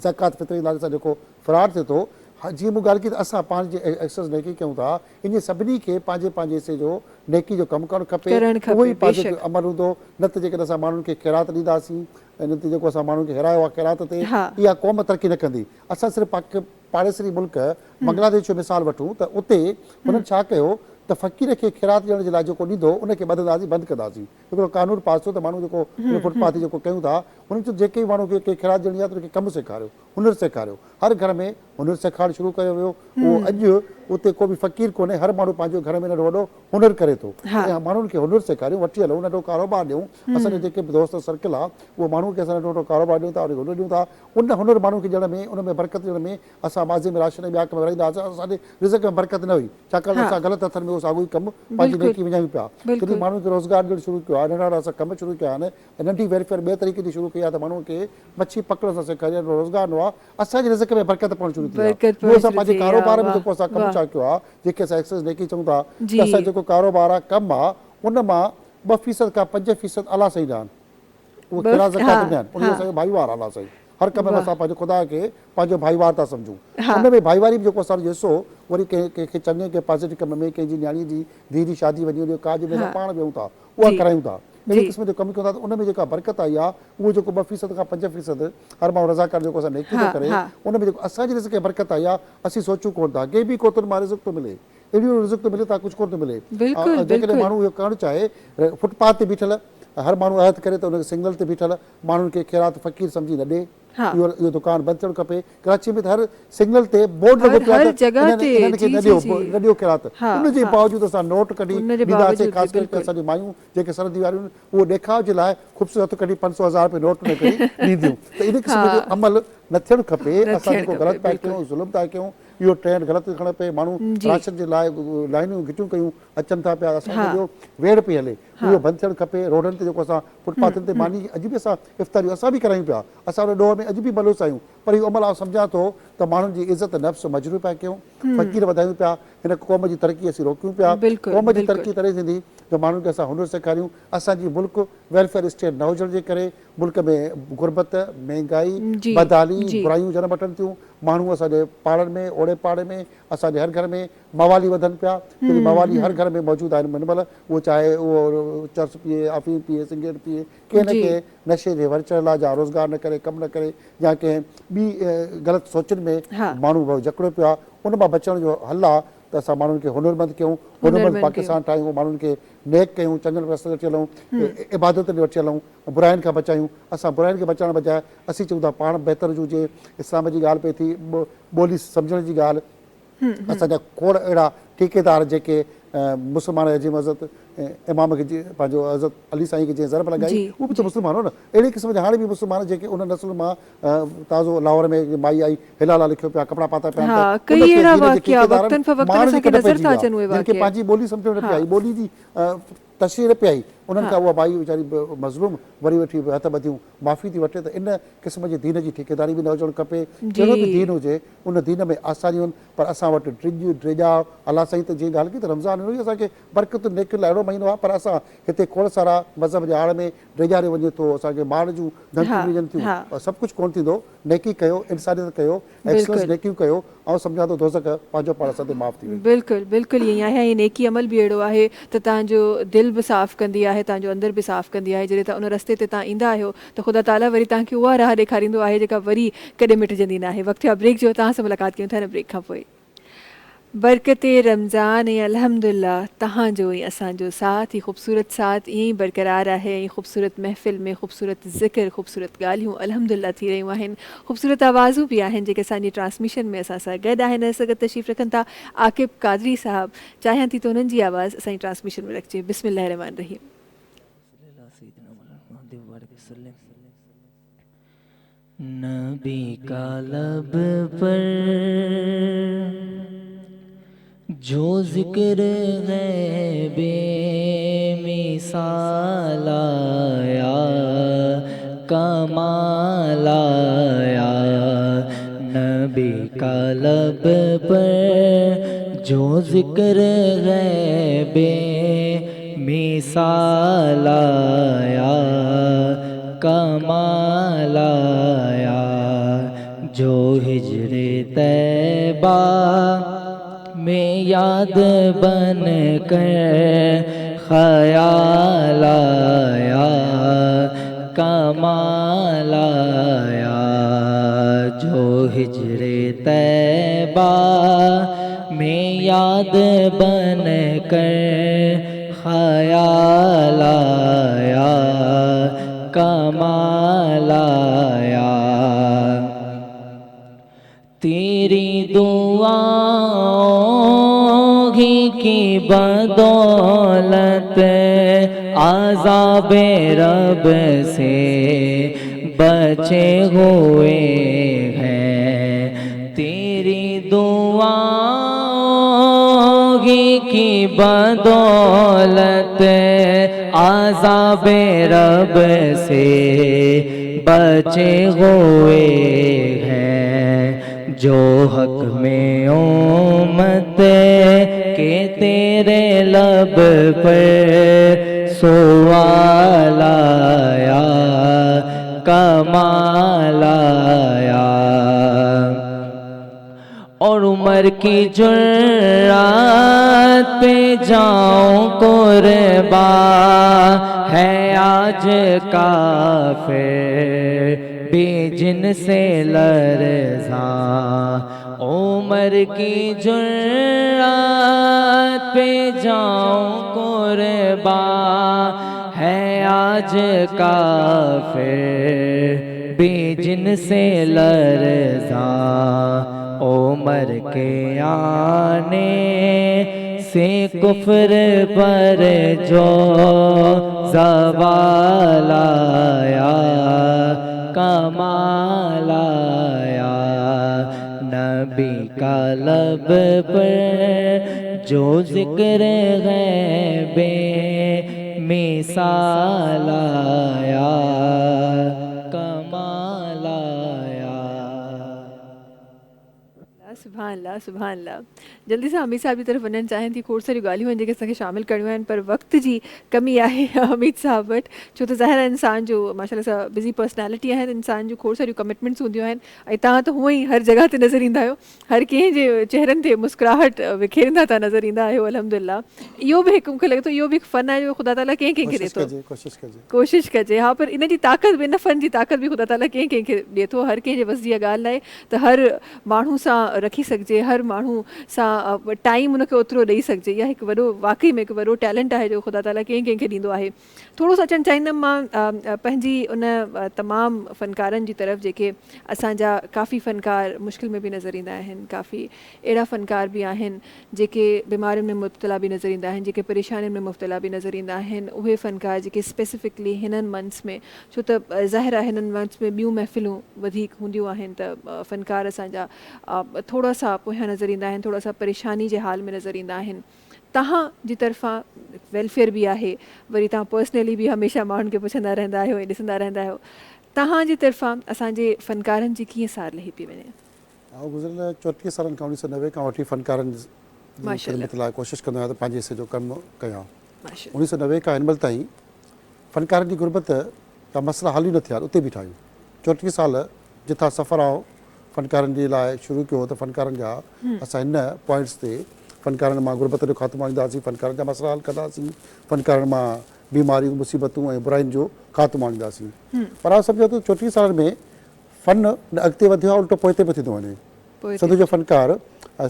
ज़कात फितर जे नाले सां जेको फ्रॉड थिए थो, जीअं मूं ॻाल्हि कई त असां पंहिंजे एक्सेस नेकी कयूं था, इन सभिनी खे पंहिंजे पंहिंजे हिसे जो नेकी जो कमु करणु खपे। उहो ई पंहिंजो अमल हूंदो। न त जेकॾहिं असां माण्हुनि खे ख़ैरात ॾींदासीं, न त जेको असां माण्हुनि खे हिरायो आहे ख़ैरात ते, इहा क़ौम तरक़ी न कंदी। असां सिर्फ़ु पाड़ेसरी मुल्क बांग्लादेश जो मिसाल वठूं त उते हुननि छा कयो त फ़क़ीर खे ख़ैरात ॾियण जे लाइ जेको ॾींदो उनखे ॿधंदासीं, बंदि कंदासीं। हिकिड़ो कानून पास थियो त माण्हू जेको फुटपाथ ते जेको कयूं था हुननि चयो जेके माण्हू खे ख़ैरात ॾियणी आहे त उनखे कमु सेखारियो, हुनरु सेखारियो। हर घर में हुनरु सेखारणु शुरू कयो वियो। उहो अॼु उते को बि फ़क़ीर कोन्हे, हर माण्हू पंहिंजो घर में नंढो वॾो हुनरु करे थो। ऐं माण्हुनि खे हुनरु सेखारियूं, वठी हलूं, नंढो कारोबार ॾियूं। असांजे जेके बि दोस्त सर्कल आहे उहो माण्हू खे असां नंढो वॾो कारोबार ॾियूं था, उनखे हुनरु ॾियूं था। उन हुनरु माण्हू खे ॾियण में, उन में बरकत ॾियण में असां माज़े में राशन ॿिया कम विराईंदा हुआसीं। असांजे रिज़्क़ में बरकत न हुई, छाकाणि असां ग़लति हथनि में उहो साॻियो ई कमु पंहिंजी नेकी विझायूं पिया। कॾहिं माण्हुनि खे रोज़गार ॾियणु शुरू कयो आहे, नंढा नंढा असां कम शुरू कया आहिनि। नंढी वेलफेयर ॿिए तरीक़े जी शुरू कई आहे त माण्हुनि खे मच्छी पकड़ सां सेखारियो, रोज़गार ॾिनो आहे। असांजे रिज़्क़ में बरकत पवणु शुरू थी आहे। उहो असां पंहिंजे कारोबार में जेको असां कमु छा कयो आहे, जेके असां एक्सेस नेकी चऊं था, असां जेको कारोबार आहे, कमु आहे, उन मां 2% खां 5% अलाह साईं ॾियनि, उहे ख़िरात ज़कात ॾियनि, उन असांजो भाईवार अलाह साईं। हर कम में असां पंहिंजो ख़ुदा खे पंहिंजो भाईवार था सम्झूं। उन में भाईवारी बि जेको असांजो हिसो वरी कंहिंखे चङे के पॉज़िटिव कम में, कंहिंजी न्याणी जी धीउ जी शादी वञी वञे काज में असां पाण वियूं था, उहा करायूं था, अहिड़े क़िस्म जो कमु कयूं था। त उन में जेका बरकत आई आहे उहो जेको 2% खां 5% हर माण्हू रज़ाकार जेको असां नेकी थो करे, उन में जेको असांजी रिज़्क़ खे बरकत आई आहे असीं सोचूं कोन था। कंहिं बि कोतुनि मां रिज़्क़ थो मिले, अहिड़ियूं रिज़्क़ थो मिले त कुझु कोन थो मिले। जेकॾहिं माण्हू इहो करणु चाहे, फुटपाथ ते बीठल हर माण्हू अहद करे त उनखे सिग्नल ते बीठल माण्हुनि खे ख़ैरात फ़क़ीर सम्झी न ॾे, इहो दुकान बंदि थियणु खपे। कराची में त हर सिग्नल ते बोर्ड लॻो पियो आहे न ॾियो ख़ैरात, उनजे बावजूदि असां नोट कढी ॾींदासीं। ख़ासि करे असांजी मायूं जेके सरहदी वारियूं आहिनि उहो ॾेखाव जे लाइ ख़ूबसूरत कढी 500,000 रुपए नोट में कढी ॾींदियूं। त इन क़िस्म जो अमल न थियणु खपे। असां जेको ग़लति पिया कयूं, ज़ुल्म था कयूं, इहो ट्रेंड ग़लति खणणु पए, माण्हू राशन जे लाइ लाइनूं घिटियूं कयूं अचनि था पिया, असांजो वेड़ पई हले, उहो बंदि थियणु खपे। रोडनि ते जेको असां फुटपाथनि ते मानी अॼु बि असां इफ़्तारियूं असां बि करायूं पिया, असां उन ॾोह में अॼु बि मलूस आहियूं, पर इहो अमल आउं सम्झां थो त माण्हुनि जी इज़त नफ़्स मजरूह पिया कयूं, फ़क़ीर वधायूं पिया, हिन क़ौम जी तरक़ी असीं रोकियूं पिया। क़ौम जी तरक़ी तॾहिं थींदी त माण्हुनि खे असां हुनुर सेखारियूं। असांजी मुल्क वेलफेयर स्टेट न हुजण जे करे मुल्क में गुरबत, महांगाई, बदहाली, बुरायूं जनम वठनि थियूं। माण्हू असांजे पाड़नि में, ओड़े पाड़े में, असांजे हर घर में मवाली वधनि पिया। मवाली हर घर में मौजूदु आहिनि हिनमहिल, उहो चाहे उहो चर्स पीए, अफ़ीम पीए, सिगरेट पीए, कंहिं न कंहिं नशे जे वरचड़ लाइ, या रोज़गार न करे, कमु न करे, या कंहिं ॿी ग़लति सोचनि में माण्हू जकड़ो पियो आहे। उन मां बचण जो हल आहे त असां माण्हुनि खे हुनरमंद कयूं, हुनरमंद पाकिस्तान ठाहियूं, माण्हुनि खे नेक कयूं, चङनि रस्तनि ते हलूं, इबादत ते वठी हलूं, बुराइनि खां बचायूं। असां बुराइनि खे बचाइण बजाए असीं चऊं था पाण बहितर हुजे। इस्लाम जी ॻाल्हि पई थी, ॿोली सम्झण जी ॻाल्हि, असांजा खोड़ अहिड़ा ठेकेदार जेके मुस्लमान अजीम हज़रत इमाम खे पंहिंजो हज़रत अली साईं खे जीअं ज़रब लॻाई, उहो बि त मुस्लमान हो न। अहिड़े क़िस्म जा हाणे बि मुस्लमान जेके उन नस्ल मां ताज़ो लाहौर में माई आई, हिलाला लिखियो पिया, कपिड़ा पाता पिया, जिनखे पंहिंजी ॿोली सम्झ में न पई आई, ॿोली जी तशरीह न पई आई, उन्हनि खां उहा माई वीचारी मज़लूम वरी वेठी हथ ॿधियूं माफ़ी थी वठे। त इन क़िस्म जी दीन जी ठेकेदारी बि न हुजणु खपे। कहिड़ो बि दीन हुजे उन दीन में आसानियूं आहिनि, पर असां वटि ड्रिजा अलाह साईं त जीअं ॻाल्हि कई त रमज़ान हुई असांखे बरकत नेकियुनि लाइ अहिड़ो महीनो आहे, पर असां हिते खोड़ सारा मज़हब जे आड़ में ड्रिजारे वञे थो, असांखे ॿार जूं धमकियूं मिलनि थियूं, सभु कुझु कोन्ह थींदो। नेकी कयो, इंसानियत कयो, एक्सलेंस नेकियूं कयो, ऐं सम्झां थो दोज़ख पंहिंजो पाण सां माफ़ थी वेंदी। बिल्कुलु बिल्कुलु ईअं आहे। ऐं नेकी अमल बि अहिड़ो आहे त तव्हांजो दिलि बि साफ़ु कंदी आहे, तव्हांजो अंदरि बि साफ़ु कंदी आहे। जॾहिं तव्हां उन रस्ते ते तव्हां ईंदा आहियो त ख़ुदा ताला वरी तव्हांखे उहा राह ॾेखारींदो आहे जेका वरी कॾहिं मिटजंदी न आहे। वक़्तु आहे ब्रेक जो, तव्हां सां मुलाक़ात कयूं था हिन ब्रेक खां पोइ। बरकते रमज़ान ऐं अल्हम्दुलिल्लाह तव्हांजो ऐं असांजो साथ, ही ख़ूबसूरत साथ ईअं ई बरक़रार आहे। ऐं ख़ूबसूरत महफ़िल में ख़ूबसूरत ज़िक्र, ख़ूबसूरत ॻाल्हियूं अल्हम्दुलिल्लाह थी रहियूं आहिनि। ख़ूबसूरत आवाज़ूं बि आहिनि जेके असांजी ट्रांसमिशन में असां सां गॾु आहिनि। असां गॾु तशरीफ़ रखनि था आकिब कादरी साहब। चाहियां थी त उन्हनि जी आवाज़ असांजी ट्रांसमिशन में रखिजे। बिस्मिल्लाह रहमान रहीम। नबी का लब पर जो जिक्र है बेमिसाल आया, कमाल आया। नबी का लब पर जो जिक्र है बेमिसाल आया, कमाल आया। जो हिजरे तैबा में याद बन कर ख़याल आया, कमाल आया। जो हिजरे तैबा में याद बन कर ख़याल आया, कमाल आया। तेरी दुआओं की बदौलत आज़ाबे रब से बचे हुए हैं। तेरी दुआओं की बदौलत आज़ाबे रब से बचे हुए हैं। جو حق میں امت کے تیرے لب پر سوال آیا کمال آیا اور عمر کی جرات پہ جاؤں قربان ہے آج کافر بے جن سے لرزاں عمر کی جرات پہ جاؤں قربان ہے آج کافر بے جن سے لرزاں عمر کے آنے سے کفر پر جو زوال آیا کمال آیا نبی کا لب پر جو ذکر غیب مثال آیا کمال آیا. سبحان اللہ سبحان اللہ. جلدی سے حمید صاحب کی طرف وञणु चाहिनि थी. खोड़ सारियूं ॻाल्हियूं आहिनि जेके असांखे शामिल करणियूं आहिनि पर वक़्त जी कमी आहे हमीद साहब वटि छो त ज़ाहिर आहे इंसान जो माशाल्लाह सां बिज़ी पर्सनैलिटी आहे त इंसान जूं खोड़ सारियूं कमिटमेंट्स हूंदियूं आहिनि ऐं तव्हां त हूअं ई हर जॻह ते नज़र ईंदा आहियो हर कंहिं जे चहिरनि ते मुस्कुराहट विखेरींदा था नज़र ईंदा आहियो अल्हम्दुलिल्लाह. इहो बि हिकु मूंखे लॻे थो इहो बि हिकु फ़न आहे जो ख़ुदा ताला कंहिं कंहिंखे ॾिए थो. कोशिशि कजे हा पर इन जी ताक़त बि इन फ़न जी ताक़त बि ख़ुदा ताला कंहिं कंहिंखे ॾिए थो. हर कंहिंजे बस जी इहा ॻाल्हि आहे त हर माण्हू सां रखी सघिजे हर माण्हू सां टाइम उनखे ओतिरो ॾेई सघिजे. इहा हिकु वॾो वाक़ई में हिकु वॾो टैलेंट आहे जो ख़ुदा ताला कंहिं कंहिंखे ॾींदो आहे. थोरो सो अचणु चाहींदमि मां पंहिंजी उन तमामु फ़नकारनि जी तरफ़ जेके असांजा काफ़ी फ़नकार मुश्किल में बि नज़र ईंदा आहिनि काफ़ी अहिड़ा फ़नकार बि आहिनि जेके बीमारियुनि में मुब्तला बि नज़र ईंदा आहिनि जेके परेशानियुनि में मुब्तला बि नज़र ईंदा आहिनि. उहे फ़नकार जेके स्पेसिफिकली हिननि मंथ्स में छो त ज़ाहिर आहे हिननि मंथ्स में ॿियूं महफ़िलूं वधीक हूंदियूं आहिनि त फ़नकार असांजा थोरा सा पोयां नज़र ईंदा आहिनि थोरा सा परेशानी जे हाल में नज़र ईंदा आहिनि. तव्हां जी तरफ़ां वेलफेयर बि आहे वरी तव्हां पर्सनली बि हमेशह माण्हुनि खे पुछंदा रहंदा आहियो ऐं ॾिसंदा रहंदा आहियो. तव्हांजी तरफ़ां असांजे फ़नकारनि जी कीअं सार लही पई वञे? गुज़िरियल 34 सालनि खां 1990 खां वठी फ़नकारनि जी ख़िदमत लाइ कोशिशि कंदो आहियां त पंहिंजे हिसे जो कमु कयां. 1990 खां हिन महिल ताईं फ़नकारनि जी गुरबत जा मसइला हल ई न थिया उते बीठा आहियूं. 34 साल जिथां सफ़र आऊं फ़नकारनि जे लाइ शुरू कयो त फ़नकारनि जा असां हिन पॉइंट्स ते फ़नकारनि मां गुरबत जो ख़ात्मो आणींदासीं फ़नकारनि जा मसइला हल कंदासीं फ़नकारनि मां बीमारियूं मुसीबतूं ऐं बुराइयुनि जो ख़ात्मो आणींदासीं. पर आउं सम्झो त 34 सालनि में फ़न अॻिते वधियो आहे उल्टो पोइते बि थींदो वञे. सदो जो फ़नकार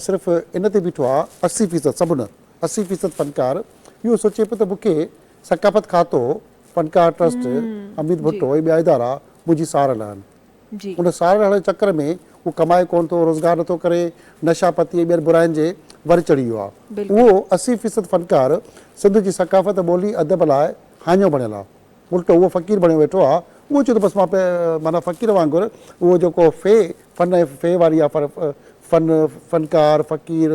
सिर्फ़ु इन ते बीठो आहे 80% सभु न 80% फ़नकार इहो सोचे पियो त मूंखे सकाफ़त खातो फ़नकार ट्रस्ट अमित भुट्टो ऐं ॿिया इदारा मुंहिंजी सार हलाइनि. उन सार हलण जे चकर में उहो कमाए कोन थो रोज़गार नथो करे नशापती ऐं ॿियनि बुराइनि जे वर चढ़ी वियो आहे. उहो 80% फ़नकार सिंध जी सकाफ़त ॿोली अदब लाइ हाञो बणियल आहे. उल्टो उहो फ़क़ीर बणियो वेठो आहे. उहो चयो त बसि मां माना फ़क़ीर वांगुरु उहो जेको फ़न ऐं वारी आहे फ़नकार फ़क़ीर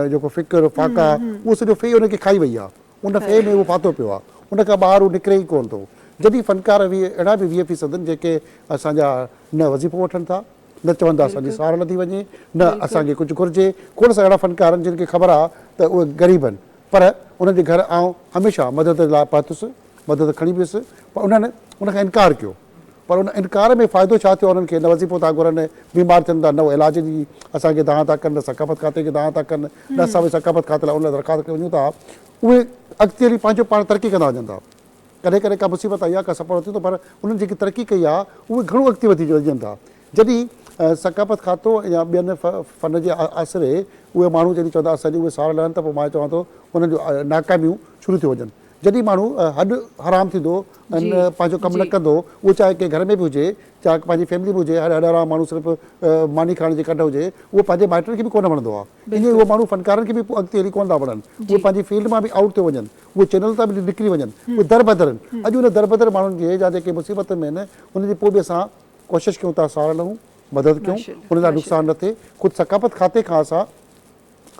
जेको फ़िक्र फ़ाका उहो सॼो उनखे खाई वई आहे. उन में उहो फाथो पियो आहे. उनखां ॿाहिरि उहो निकिरे ई कोन थो. जॾहिं फ़नकार अहिड़ा बि 20% आहिनि जेके असांजा न वज़ीफ़ो वठनि था न चवनि था असांजी सार नथी वञे न असांखे कुझु घुरिजे. खोड़ सां अहिड़ा फ़नकार आहिनि जिन खे ख़बर आहे त उहे ग़रीब आहिनि पर उन्हनि जे घर आउं हमेशह मदद लाइ पहुतुसि मदद खणी वियुसि पर उन्हनि उनखां इनकार कयो. पर उन इनकार में फ़ाइदो छा थियो उन्हनि खे न वज़ीफ़ो था घुरनि बीमार थियनि था न उहे इलाज जी असांखे दांह था कनि न सकाफ़त खाते खे दांह था कनि न असां बि सकाफ़त खाते लाइ उन लाइ दरख़्वास्त करे वञूं था. उहे अॻिते हली पंहिंजो पाण तरक़ी कंदा वञनि था. कॾहिं कॾहिं का मुसीबत आई आहे का सफ़र थी थो पर उन्हनि जेकी तरक़ी कई आहे उहे घणो अॻिते वधी वञनि था. जॾहिं सकाफ़त खातो या ॿियनि फ़न जे आसिरे उहे माण्हू जॾहिं चवंदा असांजी उहे सार लहनि त पोइ मां चवां थो उन्हनि जो नाकामियूं शुरू थी वञनि. जॾहिं माण्हू हॾु हराम थींदो पंहिंजो कमु न कंदो उहो चाहे कंहिं घर में बि हुजे चाहे पंहिंजी फैमिली में हुजे हॾु हराम माण्हू सिर्फ़ु मानी खाइण जे कढ हुजे उहो पंहिंजे माइटनि खे बि कोन वणंदो आहे. ईअं उहो माण्हू फ़नकारनि खे बि अॻिते हली कोन था वणनि. उहे पंहिंजी फील्ड मां बि आउट थी वञनि उहे चैनल तां बि निकिरी वञनि उहे दर बदर आहिनि. अॼु उन दर बदर माण्हुनि खे जा जेके मुसीबत में आहिनि उनजे पोइ बि असां कोशिशि कयूं था सार लहूं मदद कयूं उन लाइ नुक़सानु न थिए. ख़ुदि सकाफ़त खाते खां असां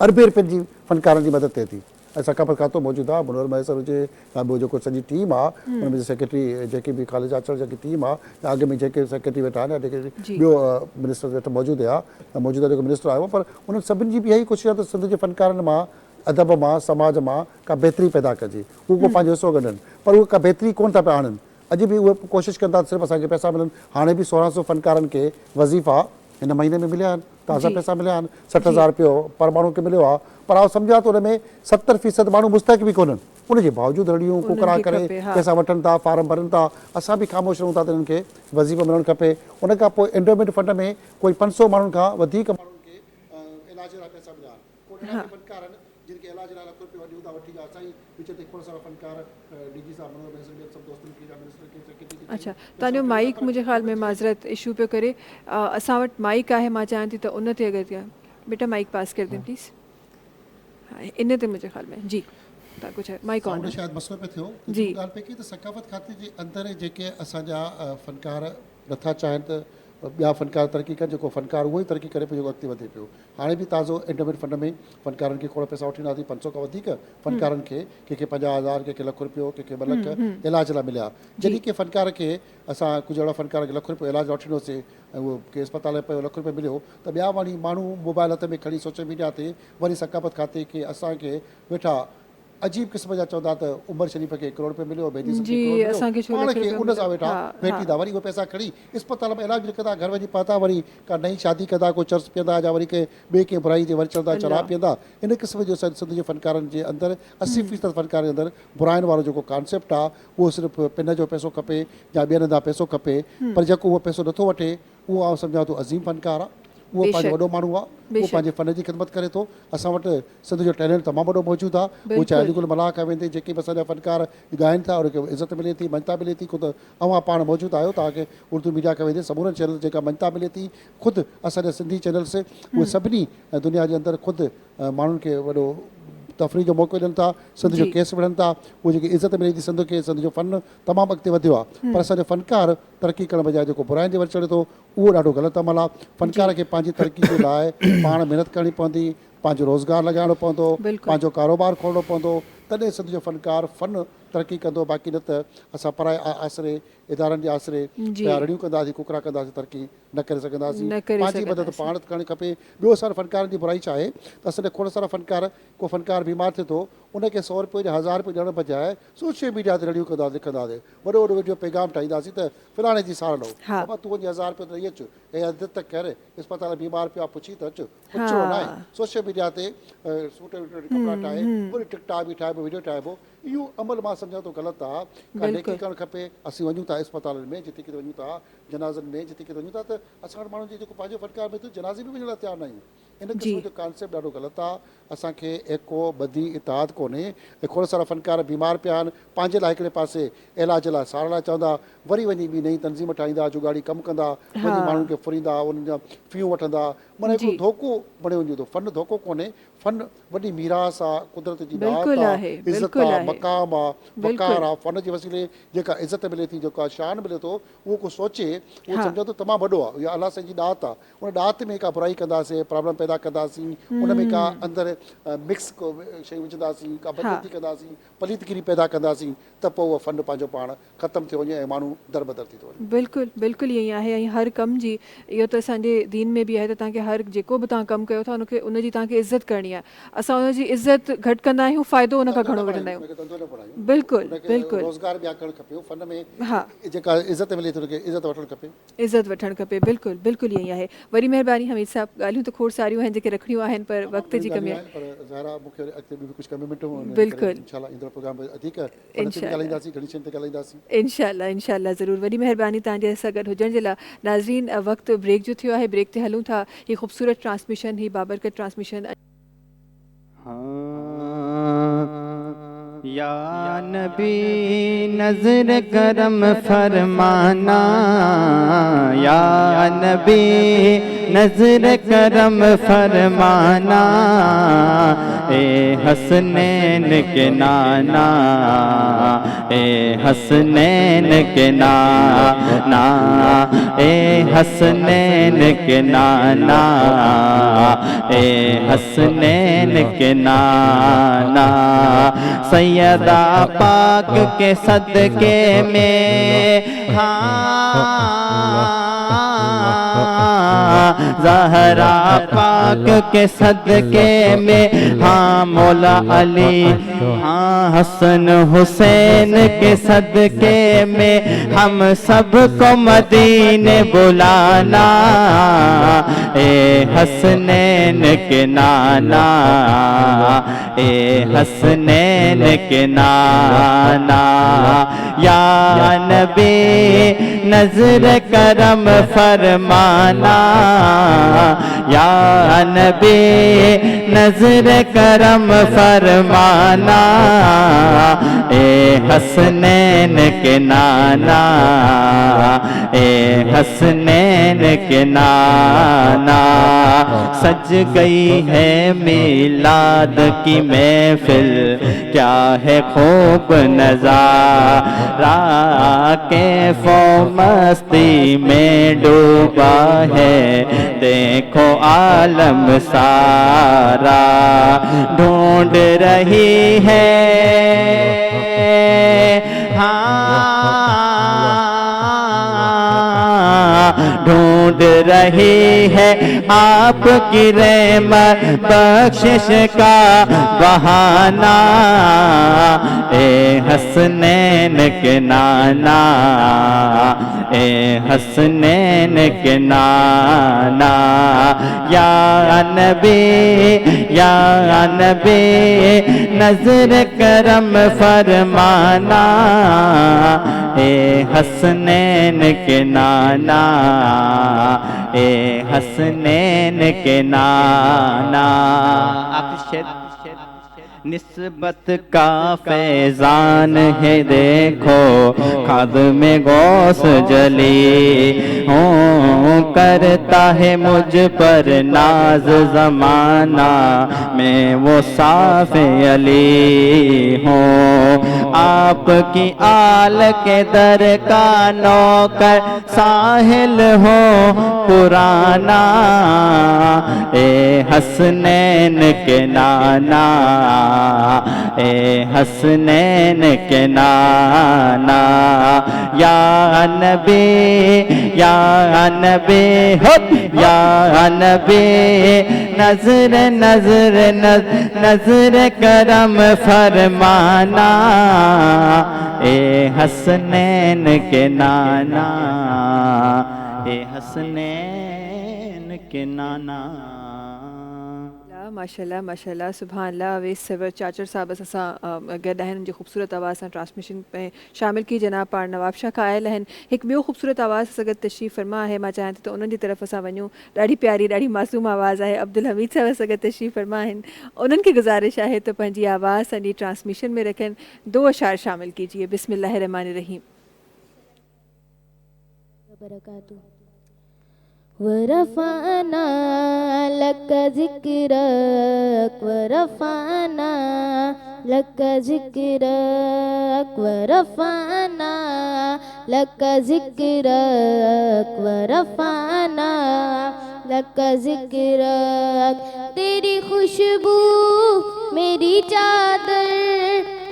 अरबे रुपयनि जी फ़नकारनि जी मदद थिए थी. ऐं सकाफ़त खातो मौजूदु आहे, मुनवर मैसर हुजे या ॿियो जेको सॼी टीम आहे हुन में सेक्रेटरी जेकी बि कॉलेज अचण जेकी टीम आहे या अॻु में जेके सेक्रेटरी वेठा आहिनि या जेके ॿियो मिनिस्टर वेठा मौजूदु आहे, मौजूदा जेको मिनिस्टर आयो, पर उन्हनि सभिनी जी बि इहा ई कोशिशि आहे त सिंध जे फनकारनि मां, अदब मां, समाज मां का बहितरी पैदा कजे, उहो पंहिंजो हिसो कढनि, पर उहे का बहितरी कोन था पिया आणनि। अॼु बि उहे कोशिशि कनि था सिर्फ़ु असांखे पैसा मिलनि। हाणे बि 1600 फनकारनि खे वज़ीफ़ा हिन महीने में मिलिया आहिनि, ताज़ा पैसा मिलिया आहिनि, 60,000 रुपयो पर माण्हू खे मिलियो आहे, पर आउं सम्झां थो हुन में 70% माण्हू मुस्तहिक बि कोन्हनि, उनजे बावजूदि रड़ियूं कुकड़ा करे पैसा वठनि था, फार्म भरनि था। असां बि ख़ामोश रहूं था त हिननि खे वज़ीफ़ो मिलणु खपे। उन खां पोइ एंडोमेंट फंड में कोई 500 माण्हुनि खां वधीक माण्हुनि खे इलाज लाइ पैसा मिलिया आहिनि। फनकार आहिनि जिन खे इलाज लाइ लाख रुपया वठी था वठी असां विच ते खोड़ सारा फनकार डीजी साहब सभु दोस्तनि खे या मिनिस्टर खे। अच्छा, तव्हांजो माइक मुंहिंजे ख़्याल में माज़रत इशू पियो करे, असां वटि माइक आहे, मां चाहियां थी त उन ते अगरि थिया बेटा माइक पास कर दें प्लीज़। हाँ, इन ते मुंहिंजे ख़्याल में जी तव्हां कुझु माइक ऑन शायदि मसइलो पियो थियो जी। ॻाल्हि पई की त सकाफ़त खाते जे अंदरि जेके असांजा फनकार नथा चाहिनि त ॿिया फनकार तरक़ी कनि, जेको फनकार उहो ई तरक़ी करे पियो, जेको अॻिते वधे पियो। हाणे बि ताज़ो एंडोमेंट फंड में फनकारनि खे खोड़ पैसा वठी ईंदासीं, 500 खां वधीक फनकारनि खे, कंहिंखे 50,000, कंहिंखे $1 रुपयो, कंहिंखे 2 लख इलाज लाइ मिलिया। जॾहिं की फनकार खे असां कुझु अहिड़ा फनकार खे $1 रुपयो इलाज लाइ वठी ॾिनोसीं ऐं उहो कंहिं अस्पताल में पियो $1 रुपयो मिलियो, त ॿिया वरी माण्हू मोबाइल हथ में खणी सोशल मीडिया ते वरी सकाफ़त खाते खे असांखे वेठा अजीब क़िस्म जा चवंदा त उमर शरीफ़ खे $1 करोड़ रुपयो मिलियो, पाण खे उन सां वेठा भेटींदा, वरी उहे पैसा खणी अस्पताल में इलाज बि कंदा, घर वञी पहुता वरी का नई शादी कंदा, को चर्च पीअंदा या वरी के ॿिए कंहिं बुराई ते वरी चवंदा शराब पीअंदा। इन क़िस्म जो सिंध जे फनकारनि जे अंदरि 80% फनकारनि जे अंदरि बुराइनि वारो जेको कॉन्सेप्ट आहे, उहो सिर्फ़ु पिन जो पैसो खपे या ॿियनि हंधा पैसो खपे, पर जेको उहो पैसो नथो वठे उहो आउं सम्झां थो अज़ीम फनकार आहे, उहो पंहिंजो वॾो माण्हू आहे, उहो पंहिंजे फ़न जी ख़िदमत करे थो। असां वटि सिंध जो टैलेंट तमामु वॾो मौजूदु आहे, उहो चाहे अॼुकल्ह मलाह कया वेंदे, जेके बि असांजा फनकार ॻाइनि था उनखे इज़त मिले थी, मञता मिले थी। ख़ुदि अव्हां पाण मौजूदु आहियो, तव्हांखे उर्दू मीडिया कया वेंदे समूरनि चैनल जेका मञता मिले थी, ख़ुदि असांजा सिंधी चैनल्स उहे सभिनी दुनिया जे अंदरि ख़ुदि माण्हुनि खे वॾो तफ़रीह जो मौक़ो ॾियनि था, सिंध जो केस विढ़नि था, उहो जेकी इज़त मिले थी सिंध खे, सिंध जो फ़न तमामु अॻिते वधियो आहे। पर असांजो फनकार तरक़ी करण बजाए जेको बुराइनि ते वरी चढ़े थो, उहो ॾाढो ग़लति अमल आहे। फनकार खे पंहिंजी तरक़ी जे लाइ पाण महिनत करणी पवंदी, पंहिंजो रोज़गारु लॻाइणो पवंदो, पंहिंजो कारोबार खोलणो पवंदो, तॾहिं सिंध जो फनकार फ़न तरक़ी कंदो। बाक़ी न त असां पराए आसिरे इदारनि जे आसिरे रड़ियूं कंदासीं, कुकड़ा कंदासीं, तरक़ी न करे सघंदासीं। पंहिंजी मदद पाण करणी खपे। ॿियो असां फनकारनि जी बुराई छा आहे त असांजा खोड़ सारा फनकार, को फनकार बीमार थिए थो, उनखे 100 रुपये या 1000 रुपये ॾियण बजाए सोशल मीडिया ते रड़ियूं कंदासीं, लिखंदासीं, वॾो वॾो वीडियो पैगाम ठाहींदासीं त फलाणे जी सार लो, बाबा तूं वञी 1000 रुपयो ॾेई अचु ऐं अदत तक कर, अस्पताल बीमार पियो आहे पुछी त अचु, पुछिणो न आहे। सोशल मीडिया ते सूट कपिड़ा ठाहे वरी टिकटॉक बि ठाहिबो, वीडियो ठाहिबो, इहो अमल मां सम्झां थो ग़लति आहे। का नेकी करणु खपे। असीं वञूं था अस्पतालनि में, जिते किथे वञूं था, जनाज़नि में जिते किथे वञूं था, त असां वटि माण्हुनि जी जेको पंहिंजो फनकार में जनाज़े बि वञण लाइ तयारु न आहियूं। इन क़िस्म जो कॉन्सेप्ट ॾाढो ग़लति आहे। असांखे एको ॿधी इताद कोन्हे। ऐं खोड़ सारा फनकार बीमार पिया आहिनि, पंहिंजे लाइ हिकिड़े पासे इलाज लाइ सार लाइ चवंदा, वरी वञी ॿी नई तनज़ीम ठाहींदा, जुगाड़ी कमु कंदा, वञी माण्हुनि खे फुरींदा, उन्हनि जा फ़ियूं वठंदा, माना हिकिड़ो धोखो बणियो वञे थो। फ़न धोखो कोन्हे, फ़न वॾी मीरास आहे, कुदरत जी दात आहे, इज़त आहे, मक़ाम आहे, वक़ार आहे। फ़न जे वसीले जेका इज़त मिले थी, जेका शान मिले थो, उहो को सोचे उहो सम्झो त तमामु वॾो आहे। इहा अलाह साईं जी ॾात आहे। उन ॾात में का बुराई कंदासीं, प्रॉब्लम पैदा कंदासीं, उन में का अंदरि मिक्स को शयूं विझंदासीं, का बदती कंदासीं, पलीतगिरी पैदा कंदासीं, त पोइ उहो फ़न पंहिंजो पाण ख़तमु थी वञे ऐं माण्हू दरबदर थी थो वञे। बिल्कुलु बिल्कुलु ईअं ई आहे। ऐं हर कम जी इहो त असांजे दीन में बि आहे त तव्हांखे हर जेको बि तव्हां कमु कयो था उनखे उनजी तव्हांखे इज़त करणी आहे। असां उनजी इज़त घटि कंदा आहियूं, फ़ाइदो उन खां घणो वठंदा आहियूं। बिल्कुलु बिल्कुलु रोज़गार बि करणु खपे, फ़न में जेका इज़त मिले थी उनखे इज़त वठणु खपे, इज़त वठणु खपे। बिल्कुलु बिल्कुलु ईअं ई आहे। वरी महिरबानी हमीद साहब, ॻाल्हियूं त खोड़ सारियूं आहिनि जेके रखणियूं आहिनि, पर वक़्त जी कमी आहे। इंशाअल्लाह इंशाअल्लाह ज़रूरु। वॾी महिरबानी तव्हांजे सां गॾु हुजण जे लाइ। नाज़रीन, वक़्तु ब्रेक जो थियो आहे, ब्रेक ते हलूं था। ही ख़ूबसूरत ट्रांसमिशन, ही बाबरकत ट्रांसमिशन। या नबी नज़र करम फरमाना, या नबी नज़र करम फरमाना, اے حسنین کے نانا، اے حسنین کے نانا، اے حسنین کے نانا، اے حسنین کے نانا، سیدہ پاک کے صدقے میں زہرا پاک کے صدقے میں مولا علی حسن حسین کے صدقے میں ہم سب کو مدینے بلانا، اے حسنین کے نانا، اے حسنین کے نانا، یا نبی نظر کرم فرمانا، یا نبی نظر کرم فرمانا، اے حسنین کے نانا، اے حسنین کے نانا، سج گئی ہے میلاد کی محفل، کیا ہے خوب نظارہ، کیف و مستی میں ڈوبا ہے دیکھو عالم سارا، ڈھونڈ رہی ہے ڈھونڈ رہی ہے آپ کی رحمت بخشش کا بہانہ، اے حسنین کے نانا، اے حسنین کے نانا، یا نبی یا نبی نظر کرم فرمانا، اے حسنین کے نانا، اے حسنین کے نانا۔ آپ شیر نسبت کا فیضان ہے دیکھو، خادم غوث جلی ہوں، کرتا ہے مجھ پر ناز زمانہ، میں وہ صاف علی ہوں، آپ کی آل کے در کا نوکر ساحل ہوں پرانا، اے حسنین کے نانا، اے حسنین کے نانا، یا نبی یا نبی یا نبی نظر نظر نظر کرم فرمانا، اے حسنین کے نانا، اے حسنین کے نانا۔ ماشاءاللہ ماشاءاللہ سبحان اللہ اویس سرور چاچر صاحب اساں گڈ ہن جو خوبصورت آواز سان ٹرانسمیشن پہ شامل کی جناب پار نواب شاہ قائل ہن ایک بیو خوبصورت آواز اگر تشریف فرما ہے ما چاہیں تو انہوں دی طرف اساں ونیو، ڈاڑی پیاری ڈاڑی معصوم آواز ہے عبدالحمید صاحب اگر تشریف فرما ہن، انہوں کی گزارش ہے تو پنجی آواز سنی ٹرانسمیشن میں رکھیں، 2 اشعار شامل کیجئے۔ بسم اللہ الرحمن الرحیم۔ ورفعنا لك ذكرك ورفعنا لك ذكرك ورفعنا لك ذكرك ورفعنا لك ذكرك، تیری خوشبو میری چادر،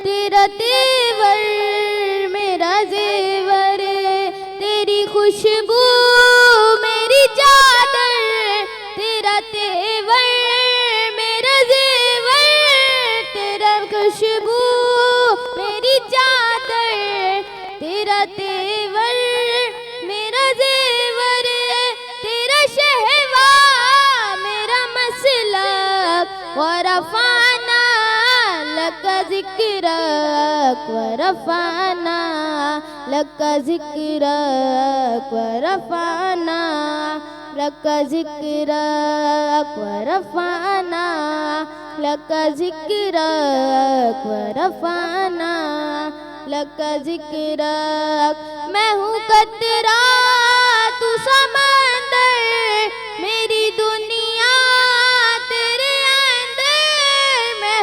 تیرا تیور میرا زیور، تیری خوشبو میری چادر، تیرا تیور میرا زیور، تیرا خوشبو میری چادر، تیرا تیور میرا زیور، تیرا شہوا میرا مسلک، ورفعنا لک ذکرک ورفعنا لک ذکرک ورفعنا لک ذکرک ورفعنا لک ذکرک ورفعنا لک ذکرک، میں ہوں قطرہ تو سمندر، میری دنیا تیرے اندر، میں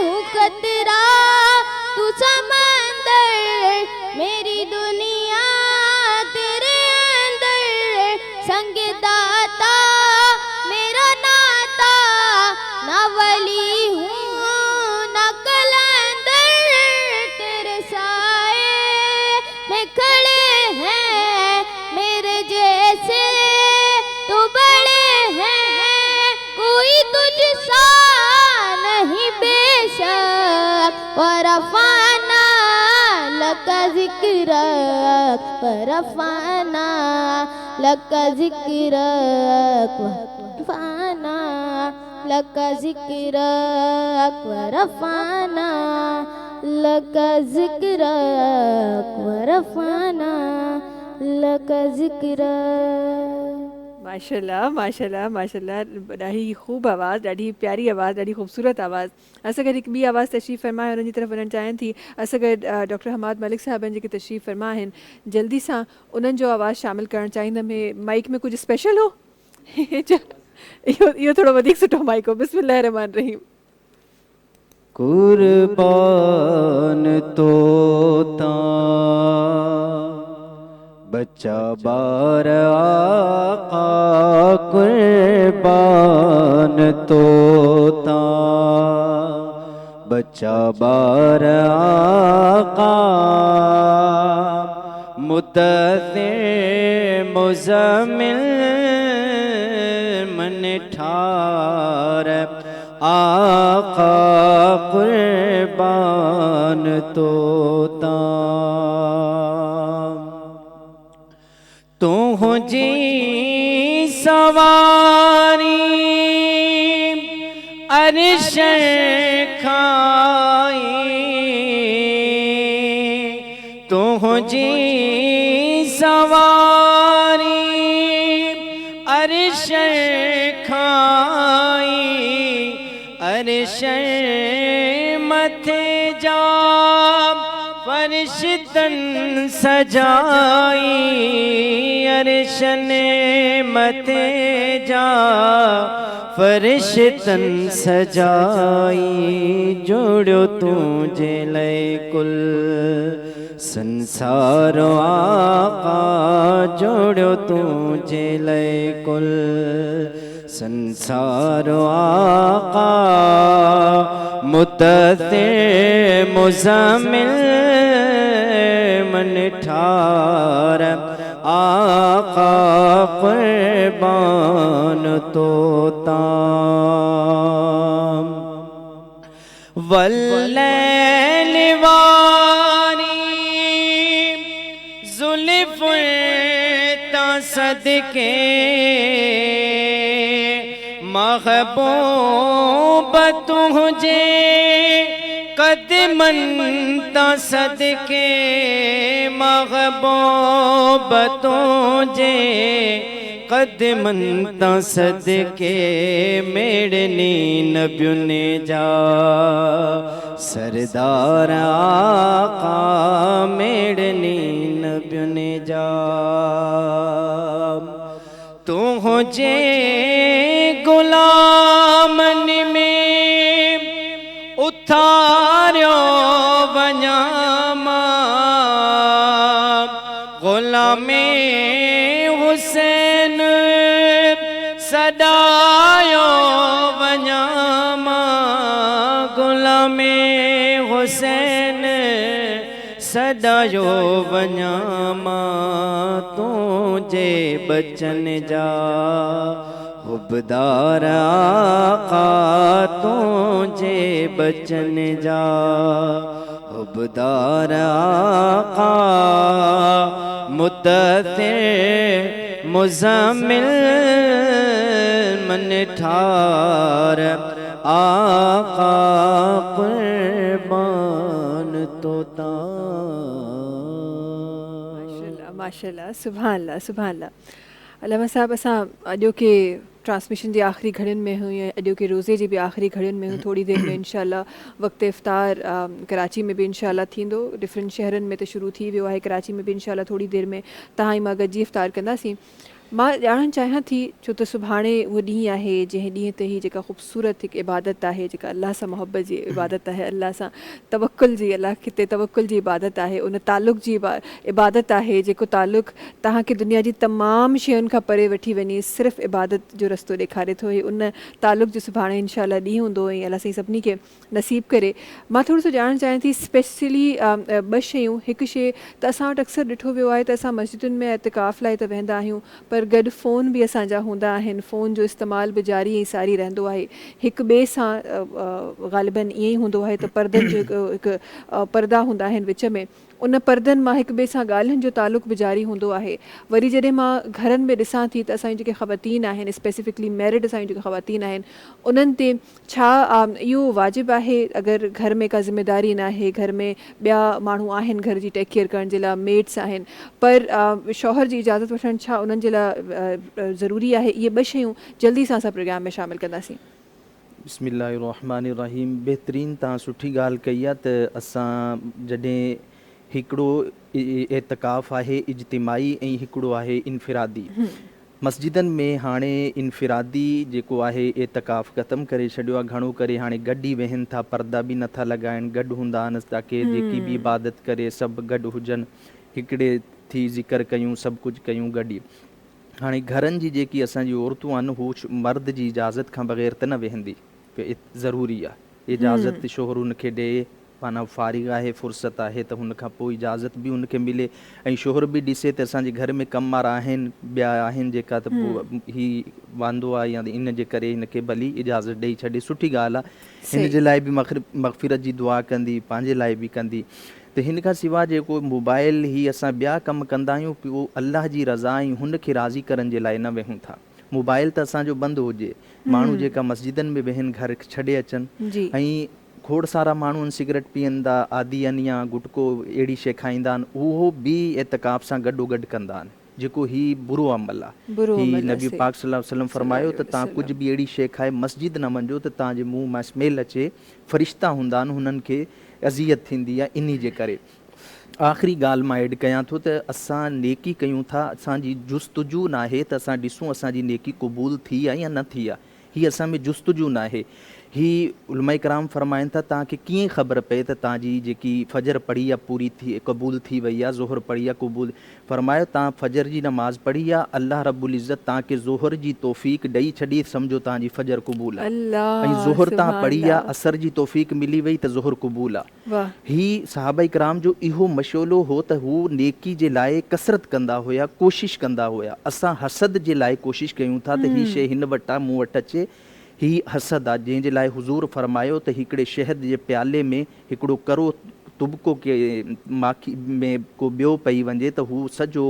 ورفعنا لك ذكرك ورفعنا لك ذكرك ورفعنا لك ذكرك ورفعنا لك ذكرك ورفعنا لك ذكرك. माशाल्लाह माशाल्लाह माशाल्लाह, ॾाढी ख़ूब आवाज़, ॾाढी प्यारी आवाज़, ॾाढी ख़ूबसूरत आवाज़. असां गॾु हिकु ॿी आवाज़ तशरीफ़ फ़रमा आहे, उन्हनि जी तरफ़ वञणु चाहिनि थी. असां गॾु डॉक्टर हमाद मलिक साहिबनि जेके तशरीफ़ फ़रमा आहिनि, जल्दी सां उन्हनि जो आवाज़ शामिल करणु चाहींदमि. माइक में कुझु स्पेशल हो? इहो थोरो वधीक सुठो माइक हो. बिस्मिल्लाह रहमान रहीम. कुर्बान तोता बच्चा बार आका, कुर्बान तोता बच्चा बार आका, मुद्दस्सिर मुज़म्मिल मन ठार आका, कुर्बान तोता. तू जी सवारी अर्श खाई, तू जी सवारी अर्श खाई, अर्श मथे जा फरिश्तन सजाई, अर्श ने मथे जा फरिश्तन सजाई. जोड़ो तुझे लय कुल संसार आका, जोड़ो तुझे लय कुल संसार आका, मुद्दस्सिर मुज़म्मिल मन ठार आका, कुर्बान तोता. वल्लैल वारी ज़ुल्फ़ ता सदके, महबूब तुझे कदमन ता सदके, महबूब तुझे कदमन ता सदके, मेड़नी नबियुन जा सरदार आका, मेड़नी नबियुन जा. तुझे गुलामन में उतारियो वञामा, गुलामे हुसैन सदायो वञामा, गुलामे हुसैन सदायो वञामा. तुझे बचन जा हुबदार आका, तुझे बचन जा हुबदार आका, मुद्दस्सिर मुज़म्मिल मन ठार आका, कुर्बान तोता. माशाल्लाह सुभान अल्लाह सुभान अल्लाह. अल्लामा साहब, असां अॼोके ट्रांसमिशन जी आख़िरी घड़ियुनि में हुयूं, अॼोके रोज़े जी बि आख़िरी घड़ियुनि में हुयूं. थोड़ी देरि में इंशाअल्लाह वक़्तु इफ़्तार कराची में बि इंशाअल्लाह थींदो. डिफरेंट शहरनि में त शुरू थी वियो आहे, कराची में बि इंशाअल्लाह थोड़ी देरि में तव्हां मां गॾिजी इफ़्तार कंदासीं. मां ॼाणणु चाहियां थी, छो त सुभाणे उहो ॾींहुं आहे जंहिं ॾींहं ते ही जेका ख़ूबसूरत हिकु इबादत आहे, जेका अलाह सां मोहबत जी इबादत आहे, अलाह सां तवक्कुल जी, अलाह ते तवक्कुल जी इबादत आहे, उन तालुक़ जी इबादत आहे, जेको तालुक़ तव्हांखे दुनिया जी तमामु शयुनि खां परे वठी वञी सिर्फ़ु इबादत जो रस्तो ॾेखारे थो. उन तालुक़ जो सुभाणे इंशाअल्लाह ॾींहुं हूंदो ऐं अलाह साईं सभिनी खे नसीब करे. मां थोरो सो ॼाणणु चाहियां थी स्पेशली ॿ शयूं. हिकु शइ त असां वटि अक्सर ॾिठो वियो आहे त असां मस्जिदुनि में एतिकाफ़ लाइ त वेंदा आहियूं, पर और गॾु फ़ोन बि असांजा हूंदा आहिनि, फ़ोन जो इस्तेमालु बि जारी ऐं सारी रहंदो आहे। हिक ॿिए सां ग़ालिबन ईअं ई हूंदो आहे त परदनि जो हिकु परदा हूंदा आहिनि विच में, उन परदनि मां हिक ॿिए सां ॻाल्हियुनि जो तालुक़ बि जारी हूंदो आहे। वरी जॾहिं मां घरनि में ॾिसां थी त असांजी जेके ख़वातीन आहिनि, स्पेसिफिकली मैरिड असांजी जेके ख़वातीन आहिनि, उन्हनि ते छा इहो वाजिबु आहे अगरि घर में का ज़िमेदारी न आहे, घर में ॿिया माण्हू आहिनि घर जी टेक केयर करण जे लाइ, मेड्स आहिनि, पर शौहर जी इजाज़त वठणु छा उन्हनि जे लाइ ज़रूरी आहे? इहे ॿ शयूं जल्दी सां असां प्रोग्राम में शामिलु कंदासीं। बिस्मिल्लाहिर्रहमानिर्रहीम। बहितरीन तव्हां सुठी ॻाल्हि कई आहे त असां जॾहिं हिकिड़ो एतिकाफ़ आहे इज्तिमाई ऐं हिकिड़ो आहे इनफ़िरादी। मस्जिदनि में हाणे इनफ़िरादी जेको आहे एतिकाफ़ ख़तमु करे छॾियो आहे। घणो करे हाणे गॾु ई वेहनि था, पर्दा बि नथा लॻाइनि, गॾु हूंदा आहिनि ताकी जेकी बि इबादत करे सभु गॾु हुजनि, हिकिड़े थी ज़िक्र कयूं, सभु कुझु कयूं गॾु ई। हाणे घरनि जी जेकी असांजी औरतूं आहिनि हू मर्द जी इजाज़त खां बग़ैर त न वेहंदी, ज़रूरी आहे इजाज़त शोहर हुनखे ॾिए, माना फ़ारिग़ आहे, फ़ुर्सत आहे त हुन खां पोइ इजाज़त बि हुनखे मिले, ऐं शोहर बि ॾिसे त असांजे घर में कम वारा आहिनि, ॿिया आहिनि जेका त पोइ ही वांदो आहे या इन जे करे हिनखे भली इजाज़त ॾेई छॾे, सुठी ॻाल्हि आहे। हिन जे लाइ बि मग़फ़िरत जी दुआ कंदी, पंहिंजे लाइ बि कंदी। त हिन खां सवाइ जेको मोबाइल ही असां ॿिया कम कंदा आहियूं, उहो अलाह जी रज़ा ऐं हुनखे राज़ी करण जे लाइ न वेहूं था। मोबाइल त असांजो बंदि हुजे, माण्हू जेका मस्जिदनि में वेहनि घर छॾे अचनि, ऐं खोड़ सारा माण्हू आहिनि सिगरेट पीअनि था, आदि आहिनि या गुटको अहिड़ी शइ खाईंदा आहिनि, उहो बि एतिकाफ़ सां गॾोगॾु कंदा आहिनि, जेको ही बुरो अमल आहे। ही नबी पाक सल्लल्लाहु अलैहि वसल्लम फरमायो त तव्हां कुझु बि अहिड़ी शइ खाए मस्जिद न वञो त तव्हांजे मुंहं मां स्मेल अचे, फ़रिश्ता हूंदा आहिनि, हुननि खे अज़ियत थींदी आहे। इन जे करे आख़िरी ॻाल्हि मां ऐड कयां थो त असां नेकी कयूं था, असांजी जुस्तजू न आहे त असां ॾिसूं असांजी नेकी क़बूल थी आहे या न थी आहे, हीअ असां में जुस्तजू न आहे। ही उलमा इकराम फरमाइनि था तव्हांखे कीअं ख़बर पए त तव्हांजी जेकी फजर पढ़ी आहे पूरी थी क़बूल थी वई आहे, ज़ोहर पढ़ी आहे क़बूल, फरमायो तव्हां फजर जी नमाज़ पढ़ी आहे, अल्लाह रब्बुल इज़्ज़त तव्हांखे ज़ोहर जी तौफ़ीक़ ॾेई छॾी, सम्झो तव्हांजी फजर क़बूल आहे। ऐं ज़ोहर तव्हां पढ़ी आहे, असर जी तौफ़ीक़ मिली वई त ज़ोहर क़बूल आहे। ही सहाबा इकराम जो इहो मशग़लो हो त हू नेकी जे लाइ कसरत कंदा हुया, कोशिशि कंदा हुया। असां हसद जे लाइ कोशिशि कयूं था त हीअ शइ हिन वटि आहे, मूं वटि अचे, ही हसद आहे, जंहिंजे लाइ हुज़ूर फरमायो त हिकिड़े शहद जे प्याले में हिकिड़ो करो तुबको के माखी में को ॿियो पई वञे त हू सॼो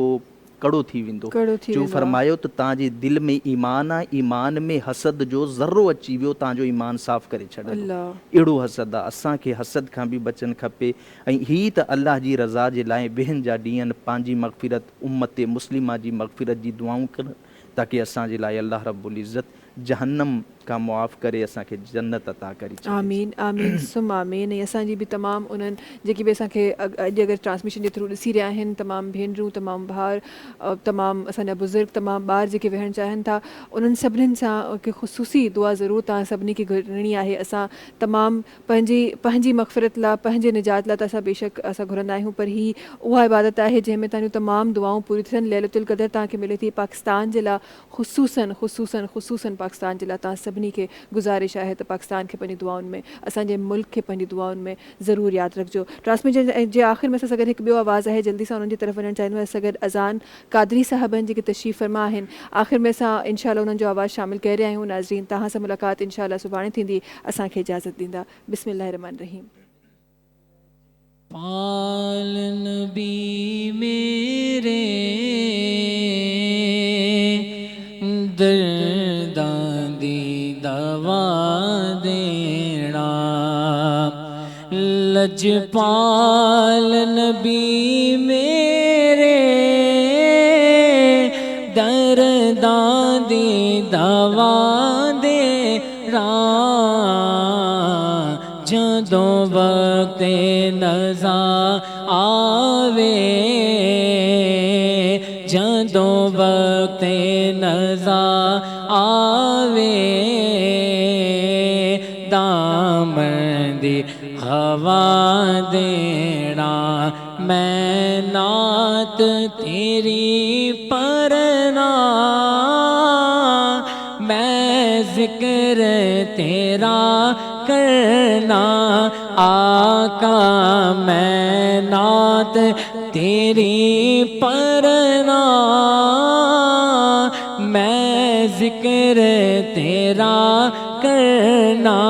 कड़ो थी वेंदो। जो फरमायो त तव्हांजे दिलि में ईमान आहे, ईमान में हसद जो ज़र्रो अची वियो, तव्हांजो ईमान साफ़ करे छॾंदो। अहिड़ो हसद आहे, असांखे हसद खां बि बचणु खपे। ऐं हीअ त अल्लाह जी रज़ा जे लाइ वेहनि जा ॾींहं आहिनि, पंहिंजी मग़फ़िरत उम्मत मुस्लिमा जी मग़फ़िरत जी दुआऊं कनि ताकी असांजे लाइ अल्लाह रब्बुल इज़्ज़त जहन्नम खां मुआफ़ करे असांखे जन्नत अता करी छॾे। आमीन आमीन सुम आमीन। ऐं असांजी बि तमामु उन्हनि जेकी बि असांखे अॼु अगरि ट्रांसमिशन जे थ्रू ॾिसी रहिया आहिनि, तमामु भेनरूं, तमामु भाउर, तमामु असांजा बुज़ुर्ग, तमामु ॿार जेके वेहणु चाहिनि था, उन्हनि सभिनीनि सां हिकु ख़ुसूसी दुआ ज़रूरु तव्हां सभिनी खे घुरणी आहे। असां तमामु पंहिंजी मग़फ़िरत लाइ, पंहिंजे निजात लाइ त असां बेशक असां घुरंदा आहियूं, पर ही उहा इबादत आहे जंहिंमें तव्हांजूं तमामु दुआऊं पूरी थियनि। लैलतुल क़दर तव्हांखे मिले थी। पाकिस्तान जे लाइ ख़ुसूसन पाकिस्तान जे लाइ तव्हां सभिनी खे गुज़ारिश आहे त पाकिस्तान खे पंहिंजी दुआउनि में, असांजे मुल्क खे पंहिंजी दुआउनि में ज़रूरु यादि रखिजो। ट्रांसमिशन जे आख़िर में असां गॾु हिकु ॿियो आवाज़ु आहे, जल्दी सां उन्हनि जी तरफ़ वञणु चाहींदो आहियां। असां गॾु अज़ान कादरी साहिबनि जेके तशरीफ़ फरमा आहिनि, आख़िर में असां इंशाअल्लाह उन्हनि जो आवाज़ु शामिलु करे रहिया आहियूं। नाज़रीन, तव्हां सां मुलाक़ात इंशाअल्लाह सुभाणे थींदी। असांखे इजाज़त ॾींदा। बिस्मिल्लाहिर्रहमानिर्रहीम। पाल नबी मेरे दर्दां दी दवा देना, लजपाल नबी मेरे दर्दां दी दवा देना, जदों वक्त नज़ा आवे, जदों वक्त नज़ा आवे, दामन दी हवा देना, मैं नात तेरी पढ़ना, मैं जिक्र तेरा करना, आका मैं नात तेरी पढ़ना, ذکر تیرا کرنا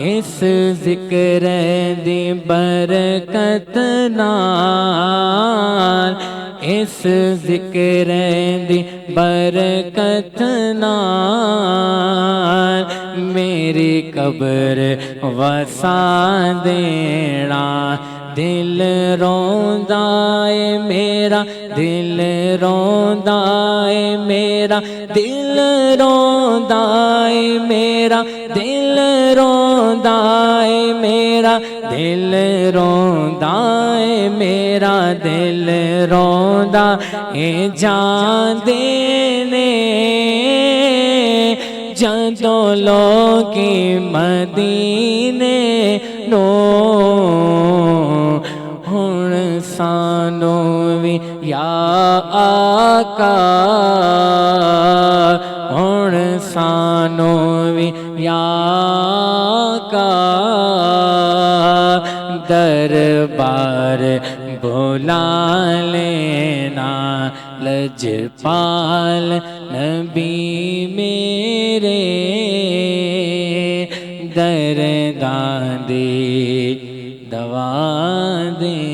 اس ذکر دی برکت نال اس ذکر دی برکت نال میری قبر وسا دینا دل روندا اے میرا دل روندا اے میرا دل روندا اے میرا دل روندا اے میرا دل روندا اے میرا دل روندا اے جان دینے جدوں لوکی مدینے نو ہن سانو وی یا آقا ہن سانو وی یا آقا دربار بلا لینا لجپال نبی میرے